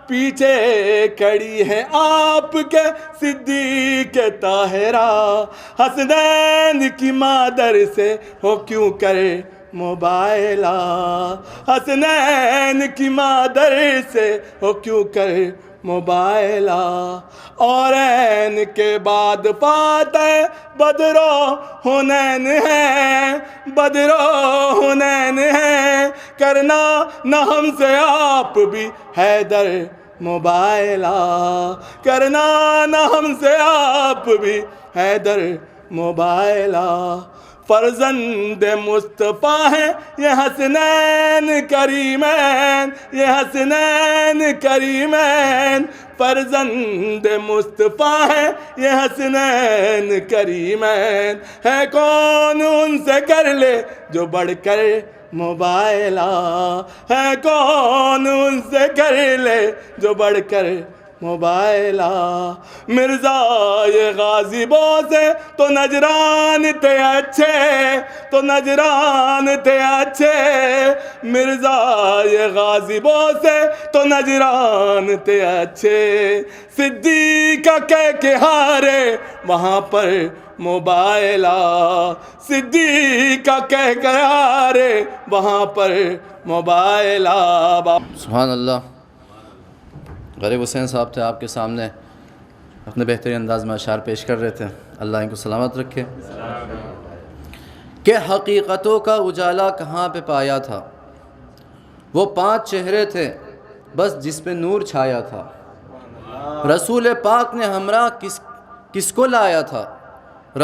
پیچھے کھڑی ہے آپ کے صدیق طاہرہ، حسنین کی مادر سے ہو کیوں کرے موبائلہ، حسنین کی مادر سے ہو کیوں کر موبائلہ، اور این کے بعد فاتح بدر و حنین ہے، بدر و حنین ہے، کرنا نہ ہم سے آپ بھی حیدر موبائلہ، کرنا نہ ہم سے آپ بھی حیدر موبائلہ، فرزند مصطفیٰ ہیں یہ حسنین کریمین، یہ حسنین کریمین، فرزند مصطفیٰ ہیں یہ حسنین کریمین، ہے کون ان سے کر لے جو بڑھ کر موبائلہ، ہے کون ان سے کر لے جو بڑھ کر موبائلہ، مرزا یہ غازیبوں سے تو نجران تھے اچھے، تو نجران تھے اچھے، مرزا یہ غازیبوں سے تو نجران تھے اچھے، صدیق کہہ کے ہارے وہاں پر موبائلہ، صدیق کہہ کے ہارے وہاں پر موبائلہ۔ سبحان اللہ۔ غریب حسین صاحب تھے آپ کے سامنے، اپنے بہترین انداز میں اشعار پیش کر رہے تھے، اللہ ان کو سلامت رکھے۔ کہ حقیقتوں کا اجالا کہاں پہ پایا تھا، وہ 5 چہرے تھے بس جس پہ نور چھایا تھا، رسول پاک نے ہمراہ کس کو لایا تھا،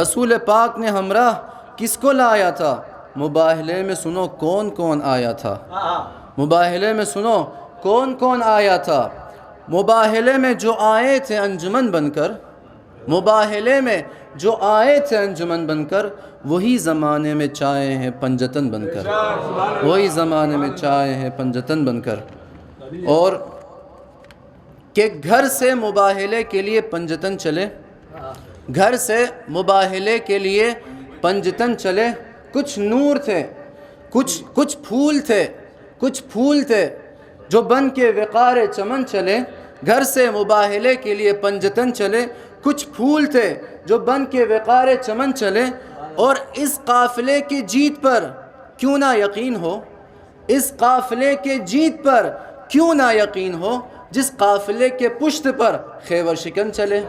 رسول پاک نے ہمراہ کس کو لایا تھا، مباہلے میں سنو کون کون آیا تھا، مباہلے میں سنو کون کون آیا تھا، مباہلے میں جو آئے تھے انجمن بن کر، مباہلے میں جو آئے تھے انجمن بن کر، وہی زمانے میں چائے ہیں پنجتن بن کر، وہی زمانے میں چائے ہیں پنجتن بن کر، اور کہ گھر سے مباہلے کے لیے پنجتن چلے، گھر سے مباہلے کے لیے پنجتن چلے، کچھ نور تھے، کچھ پھول تھے، کچھ پھول تھے جو بن کے وقار چمن چلے، گھر سے مباہلے کے لیے پنجتن چلے، کچھ پھول تھے جو بن کے وقار چمن چلے، اور اس قافلے کی جیت پر کیوں نہ یقین ہو، اس قافلے کے جیت پر کیوں نہ یقین ہو، جس قافلے کے پشت پر خیبر شکن چلے،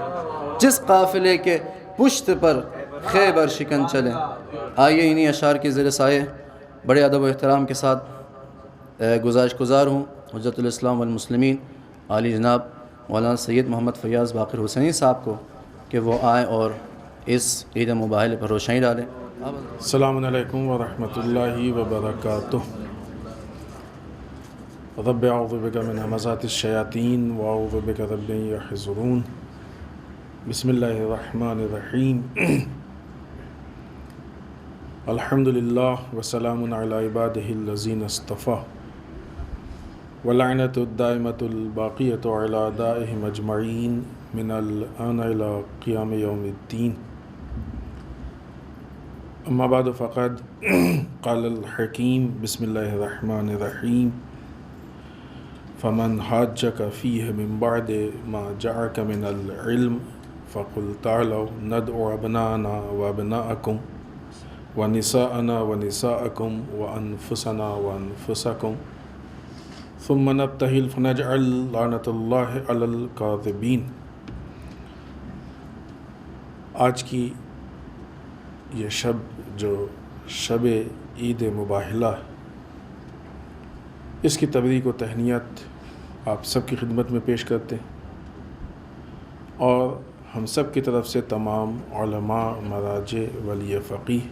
جس قافلے کے پشت پر خیبر شکن چلے۔ آئیے انہی اشعار کے زیر سائے بڑے ادب و احترام کے ساتھ گزارش گزار ہوں حجت الاسلام والمسلمین عالی جناب مولانا سید محمد فیاض باقر حسینی صاحب کو کہ وہ آئیں اور اس عید مباہلے پر روشنی ڈالیں۔ السلام علیکم ورحمۃ اللہ وبرکاتہ۔ رب اعوذ بک من همزات الشیاطین واعوذ بک رب ان یحضرون۔ بسم اللہ الرحمن الرحیم۔ الحمد للہ وسلام علی عبادہ الذین اصطفیٰ، ولعنۃ الدائمۃ الباقیۃ علی اعدائہم اجمعین من الآن الی قیام یوم الدین۔ اما بعد فقد قال الحکیم بسم اللہ الرحمن الرحیم، فمن حاجک فیہ من بعد ما جاءک من العلم فقل تعالوا ندعو ابناءنا وابناءکم ونساءنا ونساءکم وانفسنا وانفسکم ثم نبتهل فنجعل لعنة الله على الكاذبين۔ آج کی یہ شب جو شب عید مباہلہ ہے، اس کی تبریک و تہنیت آپ سب کی خدمت میں پیش کرتے ہیں، اور ہم سب کی طرف سے تمام علماء، مراجع، ولی فقیہ،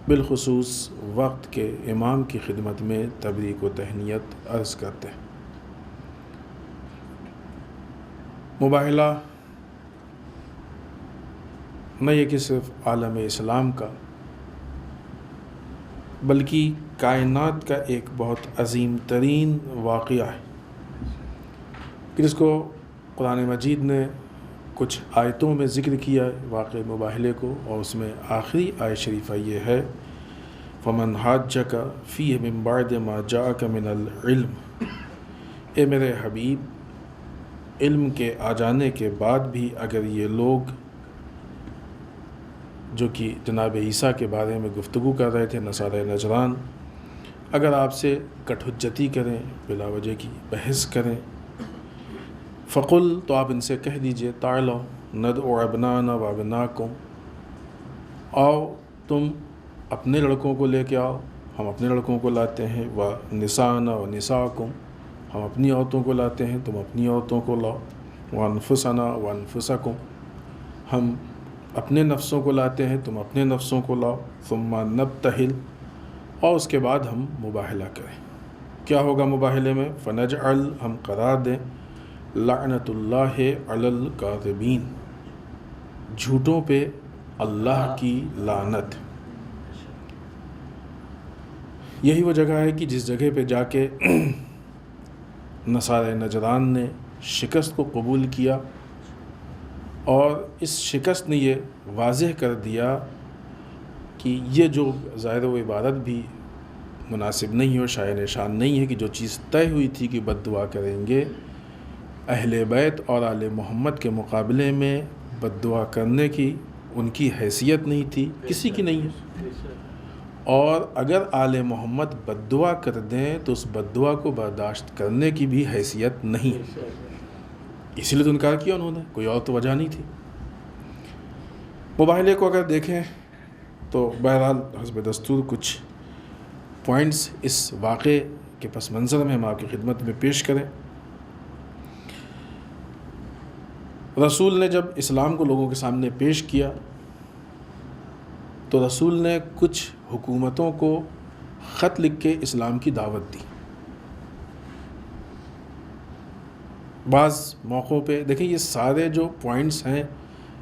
بالخصوص وقت کے امام کی خدمت میں تبریک و تہنیت عرض کرتے ہیں۔ مباہلہ نہ یہ کہ صرف عالم اسلام کا، بلکہ کائنات کا ایک بہت عظیم ترین واقعہ ہے، جس کو قرآن مجید نے کچھ آیتوں میں ذکر کیا ہے واقعہ مباہلے کو، اور اس میں آخری آیت شریفہ یہ ہے فَمَنْ حَاجَّكَ فِيهِ مِنْ بَعْدِ مَا جَاءَكَ مِنَ الْعِلْمِ، اے میرے حبیب، علم کے آ جانے کے بعد بھی اگر یہ لوگ جو کہ جناب عیسیٰ کے بارے میں گفتگو کر رہے تھے، نصارہ نجران، اگر آپ سے کٹ حجتی کریں، بلا وجہ کی بحث کریں، فقل، تو آپ ان سے کہہ دیجئے تعالوا ندعو ابنانا وابناکم، آؤ تم اپنے لڑکوں کو لے کے آؤ، ہم اپنے لڑکوں کو لاتے ہیں، ونسانا ونساکم، ہم اپنی عورتوں کو لاتے ہیں، تم اپنی عورتوں کو لاؤ، وانفسنا وانفسکم، ہم اپنے نفسوں کو لاتے ہیں، تم اپنے نفسوں کو لاؤ، ثم نبتہل، اور اس کے بعد ہم مباہلہ کریں۔ کیا ہوگا مباہلے میں؟ فنجعل، ہم قرار دیں، لعنت اللہ علی الکاذبین، جھوٹوں پہ اللہ کی لعنت۔ یہی وہ جگہ ہے کہ جس جگہ پہ جا کے نصارہ نجران نے شکست کو قبول کیا، اور اس شکست نے یہ واضح کر دیا کہ یہ جو ظاہر و عبادت بھی مناسب نہیں اور شائع نشان نہیں ہے کہ جو چیز طے ہوئی تھی کہ بد دعا کریں گے، اہل بیت اور آل محمد کے مقابلے میں بد دعا کرنے کی ان کی حیثیت نہیں تھی، کسی کی نہیں ہے، اور اگر آل محمد بد دعا کر دیں تو اس بد دعا کو برداشت کرنے کی بھی حیثیت نہیں ہے، اسی لیے تو انکار کیا انہوں نے، کوئی اور تو وجہ نہیں تھی۔ مباہلے کو اگر دیکھیں تو بہرحال حسب دستور کچھ پوائنٹس اس واقعے کے پس منظر میں ہم آپ کی خدمت میں پیش کریں۔ رسول نے جب اسلام کو لوگوں کے سامنے پیش کیا تو رسول نے کچھ حکومتوں کو خط لکھ کے اسلام کی دعوت دی۔ بعض موقعوں پہ دیکھیں، یہ سارے جو پوائنٹس ہیں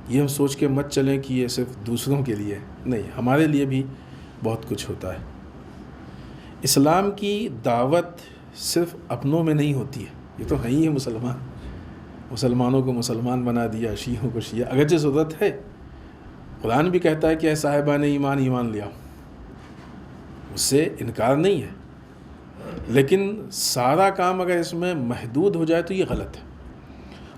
یہ ہم سوچ کے مت چلیں کہ یہ صرف دوسروں کے لیے نہیں، ہمارے لیے بھی بہت کچھ ہوتا ہے۔ اسلام کی دعوت صرف اپنوں میں نہیں ہوتی ہے، یہ تو ہے ہی ہے مسلمانوں کو مسلمان بنا دیا، شیعوں کو شیعہ، اگرچہ ضرورت ہے، قرآن بھی کہتا ہے کہ اے صاحبان ایمان ایمان لے آؤ، اس سے انکار نہیں ہے، لیکن سارا کام اگر اس میں محدود ہو جائے تو یہ غلط ہے،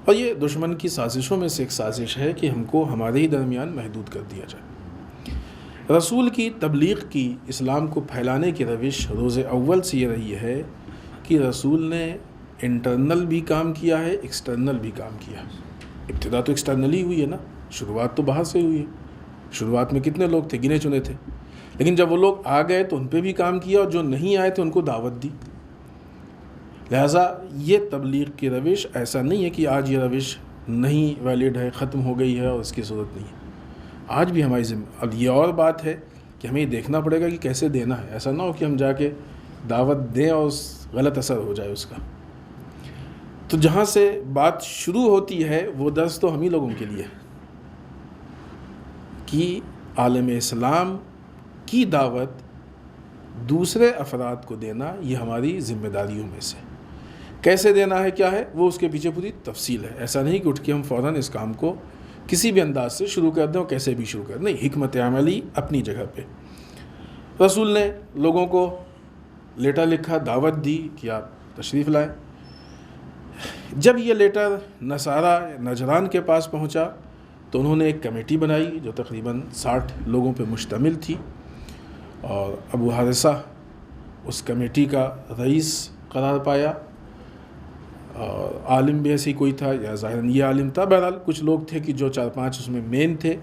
اور یہ دشمن کی سازشوں میں سے ایک سازش ہے کہ ہم کو ہمارے ہی درمیان محدود کر دیا جائے۔ رسول کی تبلیغ کی، اسلام کو پھیلانے کی روش روز اول سے یہ رہی ہے کہ رسول نے انٹرنل بھی کام کیا ہے، ایکسٹرنل بھی کام کیا ہے۔ ابتدا تو ایکسٹرنلی ہوئی ہے نا، شروعات تو باہر سے ہوئی ہے، شروعات میں کتنے لوگ تھے، گنے چنے تھے، لیکن جب وہ لوگ آ گئے تو ان پہ بھی کام کیا، اور جو نہیں آئے تھے ان کو دعوت دی۔ لہٰذا یہ تبلیغ کی روش ایسا نہیں ہے کہ آج یہ روش نہیں ویلڈ ہے، ختم ہو گئی ہے اور اس کی ضرورت نہیں ہے، آج بھی ہماری اب یہ اور بات ہے کہ ہمیں یہ دیکھنا پڑے گا کہ کیسے دینا ہے، ایسا نہ ہو کہ ہم جا کے دعوت دیں اور غلط اثر ہو جائے اس کا۔ تو جہاں سے بات شروع ہوتی ہے وہ درس تو ہم ہی لوگوں کے لیے کہ عالم اسلام کی دعوت دوسرے افراد کو دینا یہ ہماری ذمہ داریوں میں سے۔ کیسے دینا ہے، کیا ہے، وہ اس کے پیچھے پوری تفصیل ہے۔ ایسا نہیں کہ اٹھ کے ہم فوراً اس کام کو کسی بھی انداز سے شروع کر دیں اور کیسے بھی شروع کر دیں، نہیں، حکمت عملی اپنی جگہ پہ۔ رسول نے لوگوں کو لیٹر لکھا، دعوت دی کہ آپ تشریف لائیں۔ جب یہ لیٹر نصارہ نجران کے پاس پہنچا تو انہوں نے ایک کمیٹی بنائی جو تقریباً 60 لوگوں پہ مشتمل تھی، اور ابو حارثہ اس کمیٹی کا رئیس قرار پایا، اور عالم بھی ایسی کوئی تھا یا ظاہراً یہ عالم تھا، بہرحال کچھ لوگ تھے کہ جو 4-5 اس میں مین تھے،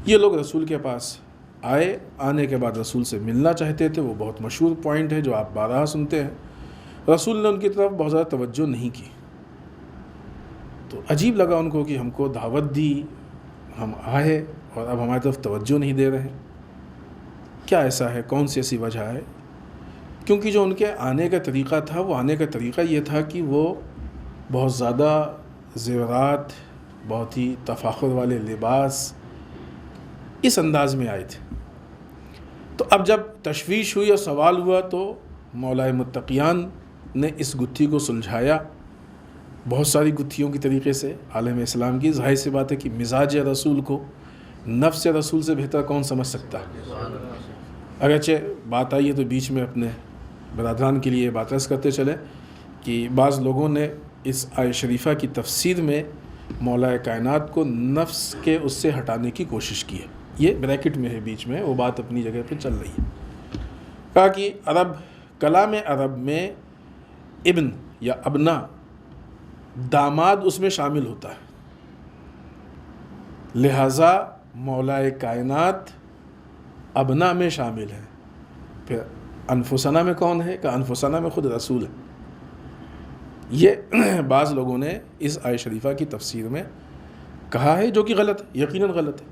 یہ لوگ رسول کے پاس آئے، آنے کے بعد رسول سے ملنا چاہتے تھے۔ وہ بہت مشہور پوائنٹ ہے جو آپ بارہا سنتے ہیں۔ رسول نے ان کی طرف بہت زیادہ توجہ نہیں کی، تو عجیب لگا ان کو کہ ہم کو دعوت دی، ہم آئے اور اب ہماری طرف توجہ نہیں دے رہے ہیں، کیا ایسا ہے، کون سی ایسی وجہ ہے؟ کیونکہ جو ان کے آنے کا طریقہ تھا، وہ آنے کا طریقہ یہ تھا کہ وہ بہت زیادہ زیورات، بہت ہی تفاخر والے لباس، اس انداز میں آئے تھے۔ تو اب جب تشویش ہوئی اور سوال ہوا تو مولا متقیان نے اس گتھی کو سلجھایا بہت ساری گتھیوں کی طریقے سے عالم اسلام کی۔ ظاہر سی بات ہے کہ مزاج رسول کو نفس رسول سے بہتر کون سمجھ سکتا ہے؟ اگرچہ بات آئی ہے تو بیچ میں اپنے برادران کے لیے بات عرض کرتے چلیں کہ بعض لوگوں نے اس آیت شریفہ کی تفسیر میں مولا کائنات کو نفس کے اس سے ہٹانے کی کوشش کی ہے، یہ بریکٹ میں ہے بیچ میں، وہ بات اپنی جگہ پہ چل رہی ہے۔ کہا کہ کلام عرب میں ابن یا ابنا داماد اس میں شامل ہوتا ہے، لہٰذا مولا کائنات ابنا میں شامل ہے۔ پھر انفسنا میں کون ہے؟ کہ انفسنا میں خود رسول ہے۔ یہ بعض لوگوں نے اس آیت شریفہ کی تفسیر میں کہا ہے، جو کہ غلط ہے، یقیناً غلط ہے،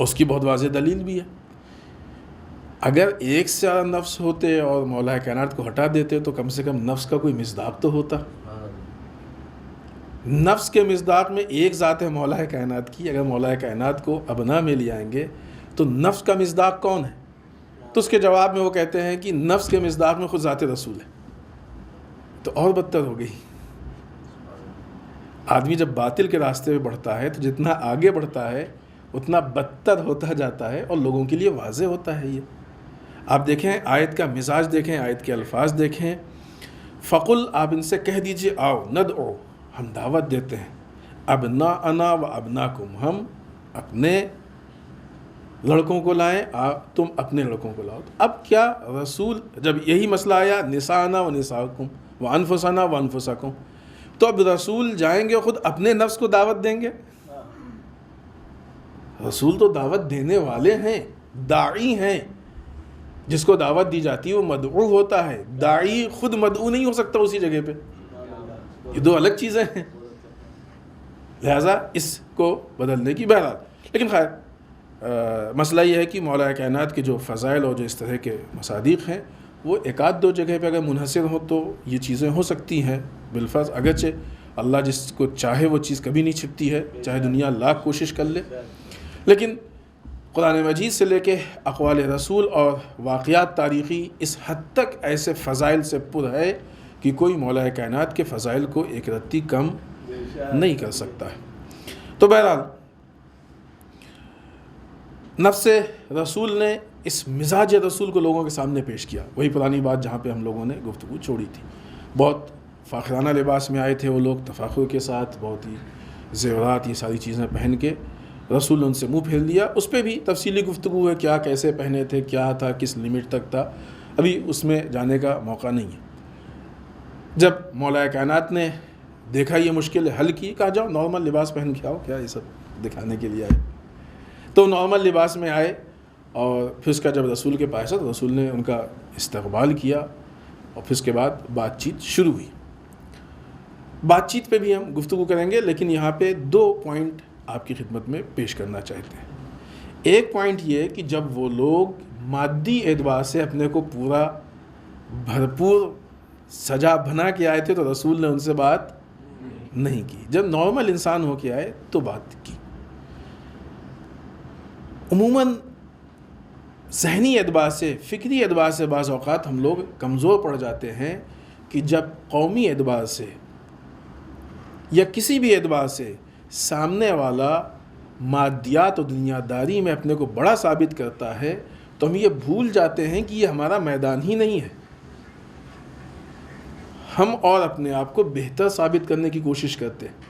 اس کی بہت واضح دلیل بھی ہے۔ اگر ایک سے زیادہ نفس ہوتے اور مولا کائنات کو ہٹا دیتے تو کم سے کم نفس کا کوئی مصداق تو ہوتا۔ نفس کے مصداق میں ایک ذات ہے مولا کائنات کی، اگر مولا کائنات کو ابنا میں لے آئیں گے تو نفس کا مصداق کون ہے؟ تو اس کے جواب میں وہ کہتے ہیں کہ نفس کے مصداق میں خود ذات رسول ہے، تو اور بدتر ہو گئی۔ آدمی جب باطل کے راستے میں بڑھتا ہے تو جتنا آگے بڑھتا ہے اتنا بدتر ہوتا جاتا ہے، اور لوگوں کے لیے واضح ہوتا ہے۔ یہ آپ دیکھیں آیت کا مزاج دیکھیں، آیت کے الفاظ دیکھیں۔ فقل، آپ ان سے کہہ دیجئے، آؤ ندعو، ہم دعوت دیتے ہیں، ابناءنا و ابناکم، ہم اپنے لڑکوں کو لائیں، تم اپنے لڑکوں کو لاؤ۔ اب کیا رسول، جب یہی مسئلہ آیا نساءنا و نساءکم و انفسنا و انفسکم، تو اب رسول جائیں گے خود اپنے نفس کو دعوت دیں گے؟ رسول تو دعوت دینے والے ہیں، داعی ہیں، جس کو دعوت دی جاتی ہے وہ مدعو ہوتا ہے، داعی خود مدعو نہیں ہو سکتا اسی جگہ پہ، یہ دو الگ چیزیں ہیں، لہٰذا اس کو بدلنے کی بہرحال۔ لیکن خیر مسئلہ یہ ہے کہ مولا کائنات کے جو فضائل اور جو اس طرح کے مصادیق ہیں وہ ایک آدھ دو جگہ پہ اگر منحصر ہوں تو یہ چیزیں ہو سکتی ہیں بالفرض، اگرچہ اللہ جس کو چاہے وہ چیز کبھی نہیں چھپتی ہے، چاہے دنیا لاکھ کوشش کر لے۔ لیکن قرآن مجید سے لے کے اقوال رسول اور واقعات تاریخی اس حد تک ایسے فضائل سے پر ہے کہ کوئی مولا کائنات کے فضائل کو ایک رتی کم نہیں کر سکتا ہے۔ تو بہرحال نفس رسول نے اس مزاج رسول کو لوگوں کے سامنے پیش کیا، وہی پرانی بات جہاں پہ ہم لوگوں نے گفتگو چھوڑی تھی۔ بہت فاخرانہ لباس میں آئے تھے وہ لوگ، تفاخر کے ساتھ، بہت ہی زیورات، یہ ساری چیزیں پہن کے رسول نے ان سے منہ پھیر لیا۔ اس پہ بھی تفصیلی گفتگو ہے، کیا کیسے پہنے تھے، کیا تھا، کس لمٹ تک تھا، ابھی اس میں جانے کا موقع نہیں ہے۔ جب مولا کائنات نے دیکھا یہ مشکل حل کی، کہا جاؤ نارمل لباس پہن کے آؤ، کیا یہ سب دکھانے کے لیے آئے؟ تو نارمل لباس میں آئے، اور پھر اس کا جب رسول کے پاس تو رسول نے ان کا استقبال کیا، اور پھر اس کے بعد بات چیت شروع ہوئی۔ بات چیت پہ بھی ہم گفتگو کریں گے، لیکن یہاں پہ دو پوائنٹ آپ کی خدمت میں پیش کرنا چاہتے ہیں۔ ایک پوائنٹ یہ کہ جب وہ لوگ مادی اعتبار سے اپنے کو پورا بھرپور سجا بنا کے آئے تھے تو رسول نے ان سے بات نہیں کی، جب نارمل انسان ہو کے آئے تو بات کی۔ عموماً ذہنی اعتبار سے، فکری اعتبار سے بعض اوقات ہم لوگ کمزور پڑ جاتے ہیں کہ جب قومی اعتبار سے یا کسی بھی اعتبار سے سامنے والا مادیات و دنیا داری میں اپنے کو بڑا ثابت کرتا ہے تو ہم یہ بھول جاتے ہیں کہ یہ ہمارا میدان ہی نہیں ہے، ہم اور اپنے آپ کو بہتر ثابت کرنے کی کوشش کرتے ہیں۔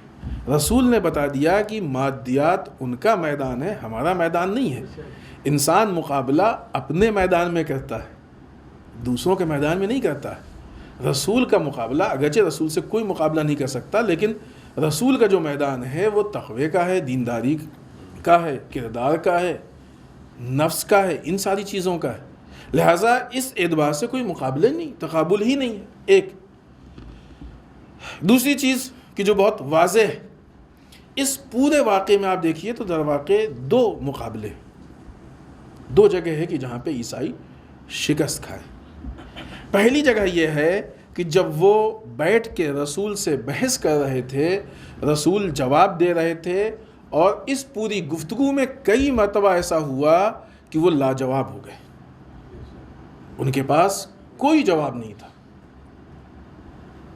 رسول نے بتا دیا کہ مادیات ان کا میدان ہے، ہمارا میدان نہیں ہے۔ انسان مقابلہ اپنے میدان میں کرتا ہے، دوسروں کے میدان میں نہیں کرتا ہے۔ رسول کا مقابلہ، اگرچہ رسول سے کوئی مقابلہ نہیں کر سکتا، لیکن رسول کا جو میدان ہے وہ تقوی کا ہے، دینداری کا ہے، کردار کا ہے، نفس کا ہے، ان ساری چیزوں کا ہے. لہٰذا اس اعتبار سے کوئی مقابلہ نہیں، تقابل ہی نہیں ہے. ایک دوسری چیز کہ جو بہت واضح ہے اس پورے واقعے میں آپ دیکھیے تو در واقع دو مقابلے، دو جگہ ہے کہ جہاں پہ عیسائی شکست کھائے. پہلی جگہ یہ ہے کہ جب وہ بیٹھ کے رسول سے بحث کر رہے تھے، رسول جواب دے رہے تھے، اور اس پوری گفتگو میں کئی مرتبہ ایسا ہوا کہ وہ لاجواب ہو گئے، ان کے پاس کوئی جواب نہیں تھا.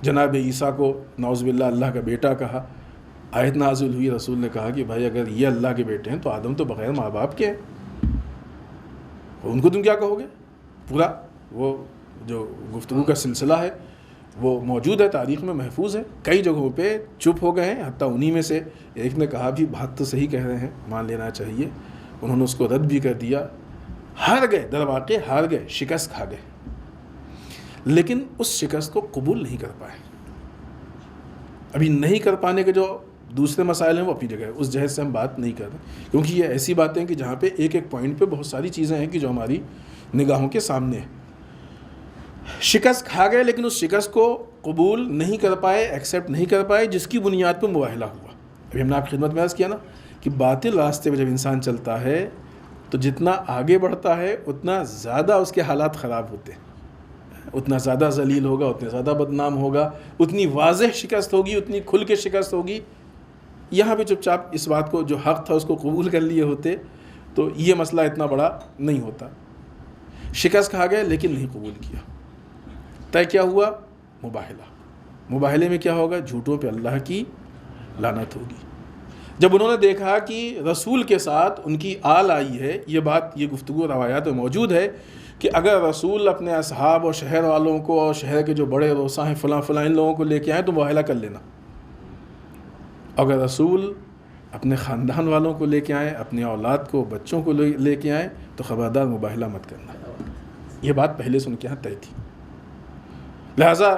جناب عیسیٰ کو نعوذ باللہ اللہ کا بیٹا کہا، آیت نازل ہوئی، رسول نے کہا کہ بھائی اگر یہ اللہ کے بیٹے ہیں تو آدم تو بغیر ماں باپ کے ہیں، ان کو تم کیا کہو گے؟ پورا وہ جو گفتگو کا سلسلہ ہے وہ موجود ہے، تاریخ میں محفوظ ہے. کئی جگہوں پہ چپ ہو گئے ہیں، حتیٰ انہی میں سے ایک نے کہا بھی بات تو صحیح کہہ رہے ہیں، مان لینا چاہیے. انہوں نے اس کو رد بھی کر دیا. ہار گئے، در واقع ہار گئے، شکست کھا گئے، لیکن اس شکست کو قبول نہیں کر پائے. ابھی نہیں کر پانے کے جو دوسرے مسائل ہیں وہ اپنی جگہ ہے، اس جہت سے ہم بات نہیں کر رہے، کیونکہ یہ ایسی باتیں ہیں کہ جہاں پہ ایک ایک پوائنٹ پہ بہت ساری چیزیں ہیں کہ جو ہماری نگاہوں کے سامنے ہیں. شکست کھا گئے لیکن اس شکست کو قبول نہیں کر پائے، ایکسیپٹ نہیں کر پائے، جس کی بنیاد پر مباہلہ ہوا. ابھی ہم نے آپ کی خدمت میں عرض کیا نا کہ باطل راستے پہ جب انسان چلتا ہے تو جتنا آگے بڑھتا ہے اتنا زیادہ اس کے حالات خراب ہوتے ہیں، اتنا زیادہ ذلیل ہوگا، اتنا زیادہ بدنام ہوگا، اتنی واضح شکست ہوگی، اتنی کھل کے شکست ہوگی. یہاں پہ چپ چاپ اس بات کو جو حق تھا اس کو قبول کر لیے ہوتے تو یہ مسئلہ اتنا بڑا نہیں ہوتا. شکست کھا گئے لیکن نہیں قبول کیا. طے کیا ہوا؟ مباہلہ. مباہلے میں کیا ہوگا؟ جھوٹوں پہ اللہ کی لعنت ہوگی. جب انہوں نے دیکھا کہ رسول کے ساتھ ان کی آل آئی ہے، یہ بات، یہ گفتگو روایات میں موجود ہے کہ اگر رسول اپنے اصحاب اور شہر والوں کو اور شہر کے جو بڑے روسا ہیں فلاں فلاں ان لوگوں کو لے کے آئیں تو مباہلہ کر لینا. اگر رسول اپنے خاندان والوں کو لے کے آئیں، اپنے اولاد کو، بچوں کو لے کے آئیں تو خبردار مباہلہ مت کرنا. یہ بات پہلے سے ان کے یہاں طے تھی. لہٰذا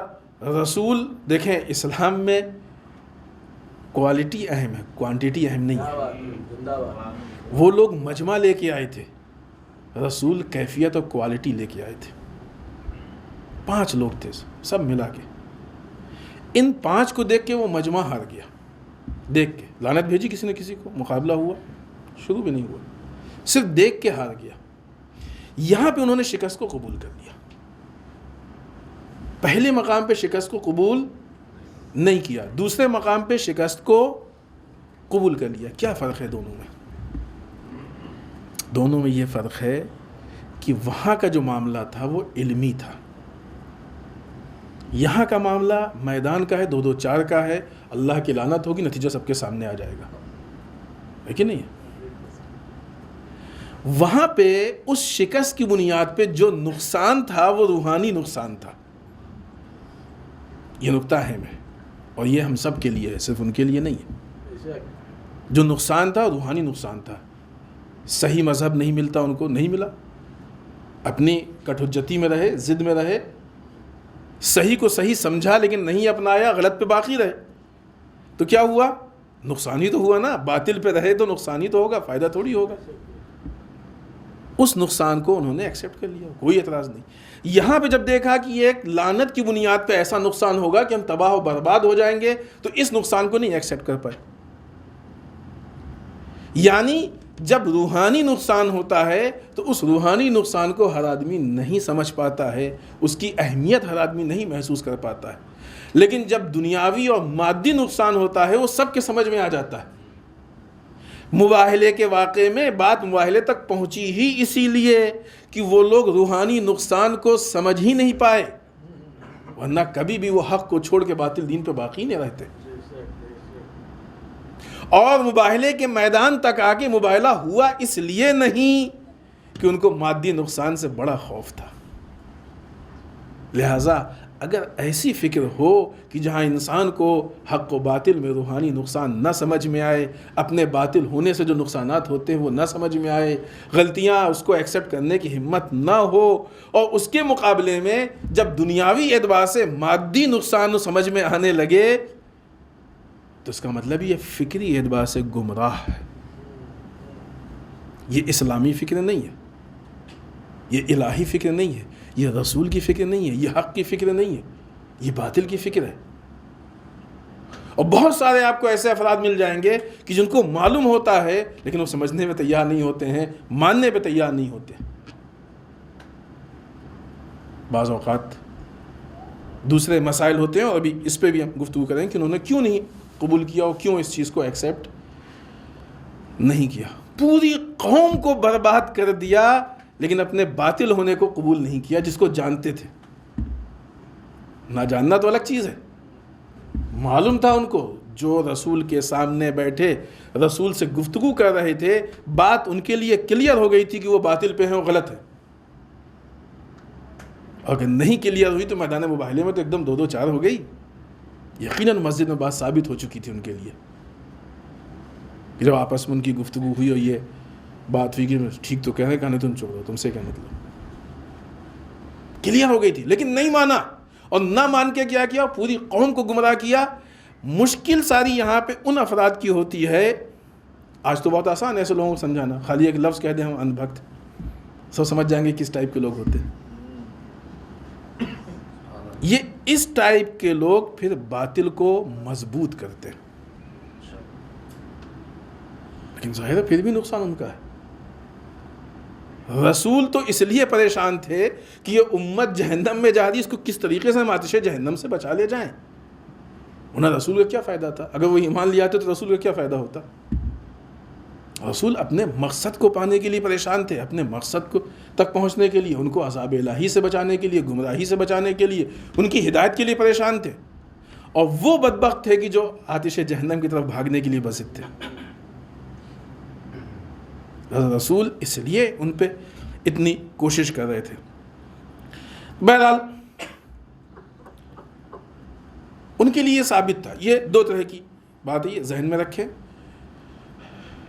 رسول دیکھیں اسلام میں کوالٹی اہم ہے، کوانٹیٹی اہم نہیں ہے. وہ لوگ مجمع لے کے آئے تھے، رسول کیفیت اور کوالٹی لے کے آئے تھے. 5 لوگ تھے سب ملا کے. ان 5 کو دیکھ کے وہ مجمع ہار گیا. دیکھ کے لعنت بھیجی کسی نے کسی کو، مقابلہ ہوا؟ شروع بھی نہیں ہوا، صرف دیکھ کے ہار گیا. یہاں پہ انہوں نے شکست کو قبول کر لیا. پہلے مقام پہ شکست کو قبول نہیں کیا، دوسرے مقام پہ شکست کو قبول کر لیا. کیا فرق ہے دونوں میں؟ دونوں میں یہ فرق ہے کہ وہاں کا جو معاملہ تھا وہ علمی تھا، یہاں کا معاملہ میدان کا ہے، 2-2-4 کا ہے. اللہ کی لعنت ہوگی، نتیجہ سب کے سامنے آ جائے گا، ہے کہ نہیں؟ وہاں پہ اس شکست کی بنیاد پہ جو نقصان تھا وہ روحانی نقصان تھا. یہ نقطہ اہم ہے اور یہ ہم سب کے لیے ہے، صرف ان کے لیے نہیں ہے. جو نقصان تھا روحانی نقصان تھا. صحیح مذہب نہیں ملتا، ان کو نہیں ملا، اپنی کٹھجتی میں رہے، ضد میں رہے، صحیح کو صحیح سمجھا لیکن نہیں اپنایا، غلط پہ باقی رہے تو کیا ہوا؟ نقصان ہی تو ہوا نا. باطل پہ رہے تو نقصان ہی تو ہوگا، فائدہ تھوڑی ہوگا. اس نقصان کو انہوں نے ایکسیپٹ کر لیا، کوئی اعتراض نہیں. یہاں پہ جب دیکھا کہ یہ ایک لعنت کی بنیاد پہ ایسا نقصان ہوگا کہ ہم تباہ و برباد ہو جائیں گے تو اس نقصان کو نہیں ایکسیپٹ کر پائے. یعنی جب روحانی نقصان ہوتا ہے تو اس روحانی نقصان کو ہر آدمی نہیں سمجھ پاتا ہے، اس کی اہمیت ہر آدمی نہیں محسوس کر پاتا ہے. لیکن جب دنیاوی اور مادی نقصان ہوتا ہے وہ سب کے سمجھ میں آ جاتا ہے. مباہلے کے واقعے میں بات مباہلے تک پہنچی ہی اسی لیے کہ وہ لوگ روحانی نقصان کو سمجھ ہی نہیں پائے، ورنہ کبھی بھی وہ حق کو چھوڑ کے باطل دین پہ باقی نہیں رہتے. اور مباہلے کے میدان تک آگے مباہلہ ہوا اس لیے نہیں کہ ان کو مادی نقصان سے بڑا خوف تھا. لہٰذا اگر ایسی فکر ہو کہ جہاں انسان کو حق و باطل میں روحانی نقصان نہ سمجھ میں آئے، اپنے باطل ہونے سے جو نقصانات ہوتے ہیں وہ نہ سمجھ میں آئے، غلطیاں اس کو ایکسیپٹ کرنے کی ہمت نہ ہو، اور اس کے مقابلے میں جب دنیاوی اعتبار سے مادی نقصان سمجھ میں آنے لگے تو اس کا مطلب یہ فکری اعتبار سے گمراہ ہے. یہ اسلامی فکر نہیں ہے، یہ الہی فکر نہیں ہے، یہ رسول کی فکر نہیں ہے، یہ حق کی فکر نہیں ہے، یہ باطل کی فکر ہے. اور بہت سارے آپ کو ایسے افراد مل جائیں گے کہ جن کو معلوم ہوتا ہے لیکن وہ سمجھنے میں تیار نہیں ہوتے ہیں، ماننے پہ تیار نہیں ہوتے. بعض اوقات دوسرے مسائل ہوتے ہیں، اور ابھی اس پہ بھی ہم گفتگو کریں کہ انہوں نے کیوں نہیں قبول کیا اور کیوں اس چیز کو ایکسیپٹ نہیں کیا. پوری قوم کو برباد کر دیا لیکن اپنے باطل ہونے کو قبول نہیں کیا جس کو جانتے تھے. نہ جاننا تو الگ چیز ہے، معلوم تھا ان کو، جو رسول کے سامنے بیٹھے رسول سے گفتگو کر رہے تھے، بات ان کے لیے کلیئر ہو گئی تھی کہ وہ باطل پہ ہیں، وہ غلط ہے. اگر نہیں کلیئر ہوئی تو میدان مباہلے میں تو ایک دم 2-2-4 ہو گئی. یقیناً مسجد میں بات ثابت ہو چکی تھی ان کے لیے کہ جب آپس میں ان کی گفتگو ہوئی اور یہ بات ہوئی کہ ٹھیک تو کہہ رہے، کہنے تم چھوڑو، تم سے کیا مطلب. کلیئر ہو گئی تھی لیکن نہیں مانا، اور نہ مان کے کیا کیا، پوری قوم کو گمراہ کیا. مشکل ساری یہاں پہ ان افراد کی ہوتی ہے. آج تو بہت آسان ہے ایسے لوگوں کو سمجھانا، خالی ایک لفظ کہہ دیں ہم اندھ بھکت، سب سمجھ جائیں گے کس ٹائپ کے لوگ ہوتے ہیں. یہ اس ٹائپ کے لوگ پھر باطل کو مضبوط کرتے ہیں، لیکن ظاہر ہے پھر بھی نقصان ان کا ہے. رسول تو اس لیے پریشان تھے کہ یہ امت جہنم میں جا رہی، اس کو کس طریقے سے ہم آتش جہنم سے بچا لے جائیں. انہیں رسول کا کیا فائدہ تھا؟ اگر وہ ایمان لے آتے تو رسول کا کیا فائدہ ہوتا؟ رسول اپنے مقصد کو پانے کے لیے پریشان تھے، اپنے مقصد کو تک پہنچنے کے لیے، ان کو عذاب الہی سے بچانے کے لیے، گمراہی سے بچانے کے لیے، ان کی ہدایت کے لیے پریشان تھے. اور وہ بدبخت تھے کہ جو آتش جہنم کی طرف بھاگنے کے لیے بسط تھے. رسول اس لیے ان پہ اتنی کوشش کر رہے تھے. بہرحال ان کے لیے یہ ثابت تھا. یہ 2 طرح کی بات ہے، یہ ذہن میں رکھیں.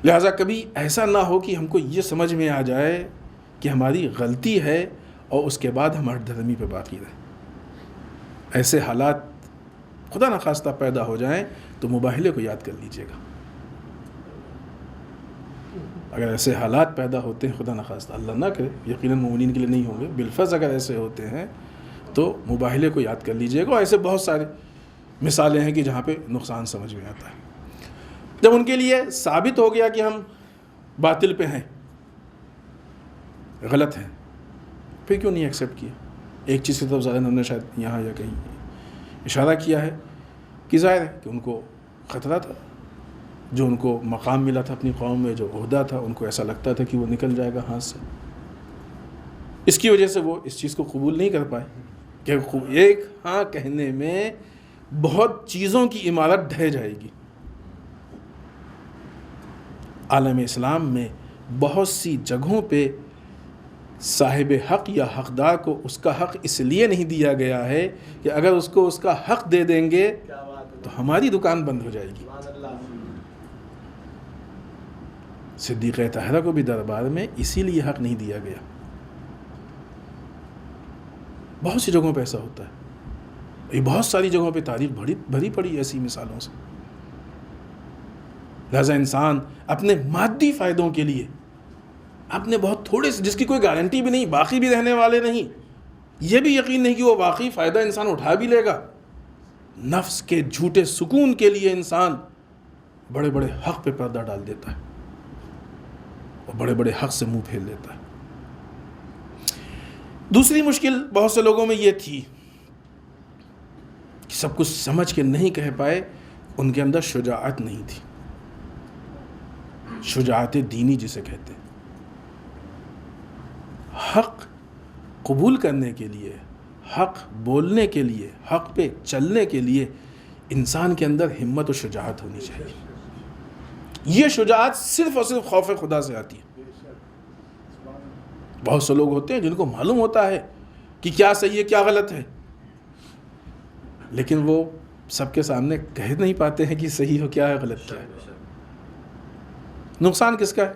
لہٰذا کبھی ایسا نہ ہو کہ ہم کو یہ سمجھ میں آ جائے کہ ہماری غلطی ہے اور اس کے بعد ہم ہٹ دھرمی پہ باقی رہیں. ایسے حالات خدا نخواستہ پیدا ہو جائیں تو مباہلے کو یاد کر لیجئے گا. اگر ایسے حالات پیدا ہوتے ہیں، خدا نخواستہ اللہ نہ کرے، یقیناً مومنین کے لیے نہیں ہوں گے، بالفرض اگر ایسے ہوتے ہیں تو مباہلے کو یاد کر لیجئے گا. اور ایسے بہت سارے مثالیں ہیں کہ جہاں پہ نقصان سمجھ میں آتا ہے. جب ان کے لیے ثابت ہو گیا کہ ہم باطل پہ ہیں، غلط ہیں، پھر کیوں نہیں ایکسیپٹ کیا؟ ایک چیز کی طرف زیادہ ہم نے شاید یہاں یا کہیں اشارہ کیا ہے کہ ظاہر ہے کہ ان کو خطرہ تھا، جو ان کو مقام ملا تھا اپنی قوم میں، جو عہدہ تھا، ان کو ایسا لگتا تھا کہ وہ نکل جائے گا ہاتھ سے. اس کی وجہ سے وہ اس چیز کو قبول نہیں کر پائے کہ ایک ہاں کہنے میں بہت چیزوں کی عمارت ڈھہ جائے گی. عالم اسلام میں بہت سی جگہوں پہ صاحب حق یا حقدار کو اس کا حق اس لیے نہیں دیا گیا ہے کہ اگر اس کو اس کا حق دے دیں گے تو ہماری دکان بند ہو جائے گی. صدیق طاہرہ کو بھی دربار میں اسی لیے حق نہیں دیا گیا. بہت سی جگہوں پہ ایسا ہوتا ہے، یہ بہت ساری جگہوں پہ تاریخ بھری پڑی ایسی مثالوں سے. لہذا انسان اپنے مادی فائدوں کے لیے اپنے بہت تھوڑے سے، جس کی کوئی گارنٹی بھی نہیں، باقی بھی رہنے والے نہیں، یہ بھی یقین نہیں کہ وہ واقعی فائدہ انسان اٹھا بھی لے گا، نفس کے جھوٹے سکون کے لیے انسان بڑے بڑے حق پہ پردہ ڈال دیتا ہے اور بڑے بڑے حق سے منہ پھیر لیتا ہے. دوسری مشکل بہت سے لوگوں میں یہ تھی کہ سب کچھ سمجھ کے نہیں کہہ پائے، ان کے اندر شجاعت نہیں تھی. شجاعت دینی جسے کہتے ہیں. حق قبول کرنے کے لیے، حق بولنے کے لیے، حق پہ چلنے کے لیے انسان کے اندر ہمت و شجاعت ہونی چاہیے. یہ شجاعت صرف اور صرف خوف خدا سے آتی ہے. بہت سے لوگ ہوتے ہیں جن کو معلوم ہوتا ہے کہ کیا صحیح ہے کیا غلط ہے، لیکن وہ سب کے سامنے کہہ نہیں پاتے ہیں کہ صحیح ہو کیا ہے غلط کیا ہے. نقصان کس کا ہے؟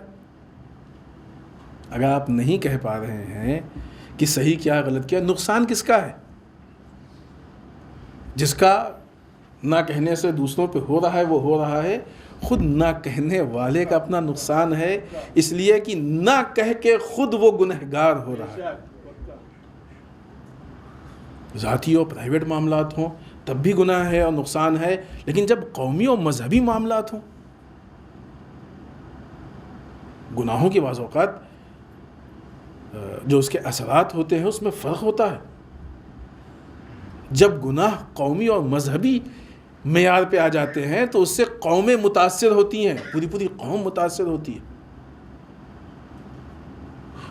اگر آپ نہیں کہہ پا رہے ہیں کہ صحیح کیا ہے غلط کیا ہے، نقصان کس کا ہے؟ جس کا نہ کہنے سے دوسروں پہ ہو رہا ہے وہ ہو رہا ہے، خود نہ کہنے والے کا اپنا نقصان ہے، اس لیے کہ نہ کہہ کے خود وہ گنہگار ہو رہا ہے. ذاتی اور پرائیویٹ معاملات ہوں تب بھی گناہ ہے اور نقصان ہے، لیکن جب قومی اور مذہبی معاملات ہوں، گناہوں کے بعض اوقات جو اس کے اثرات ہوتے ہیں اس میں فرق ہوتا ہے. جب گناہ قومی اور مذہبی معیار پہ آ جاتے ہیں تو اس سے قومیں متاثر ہوتی ہیں، پوری قوم متاثر ہوتی ہے.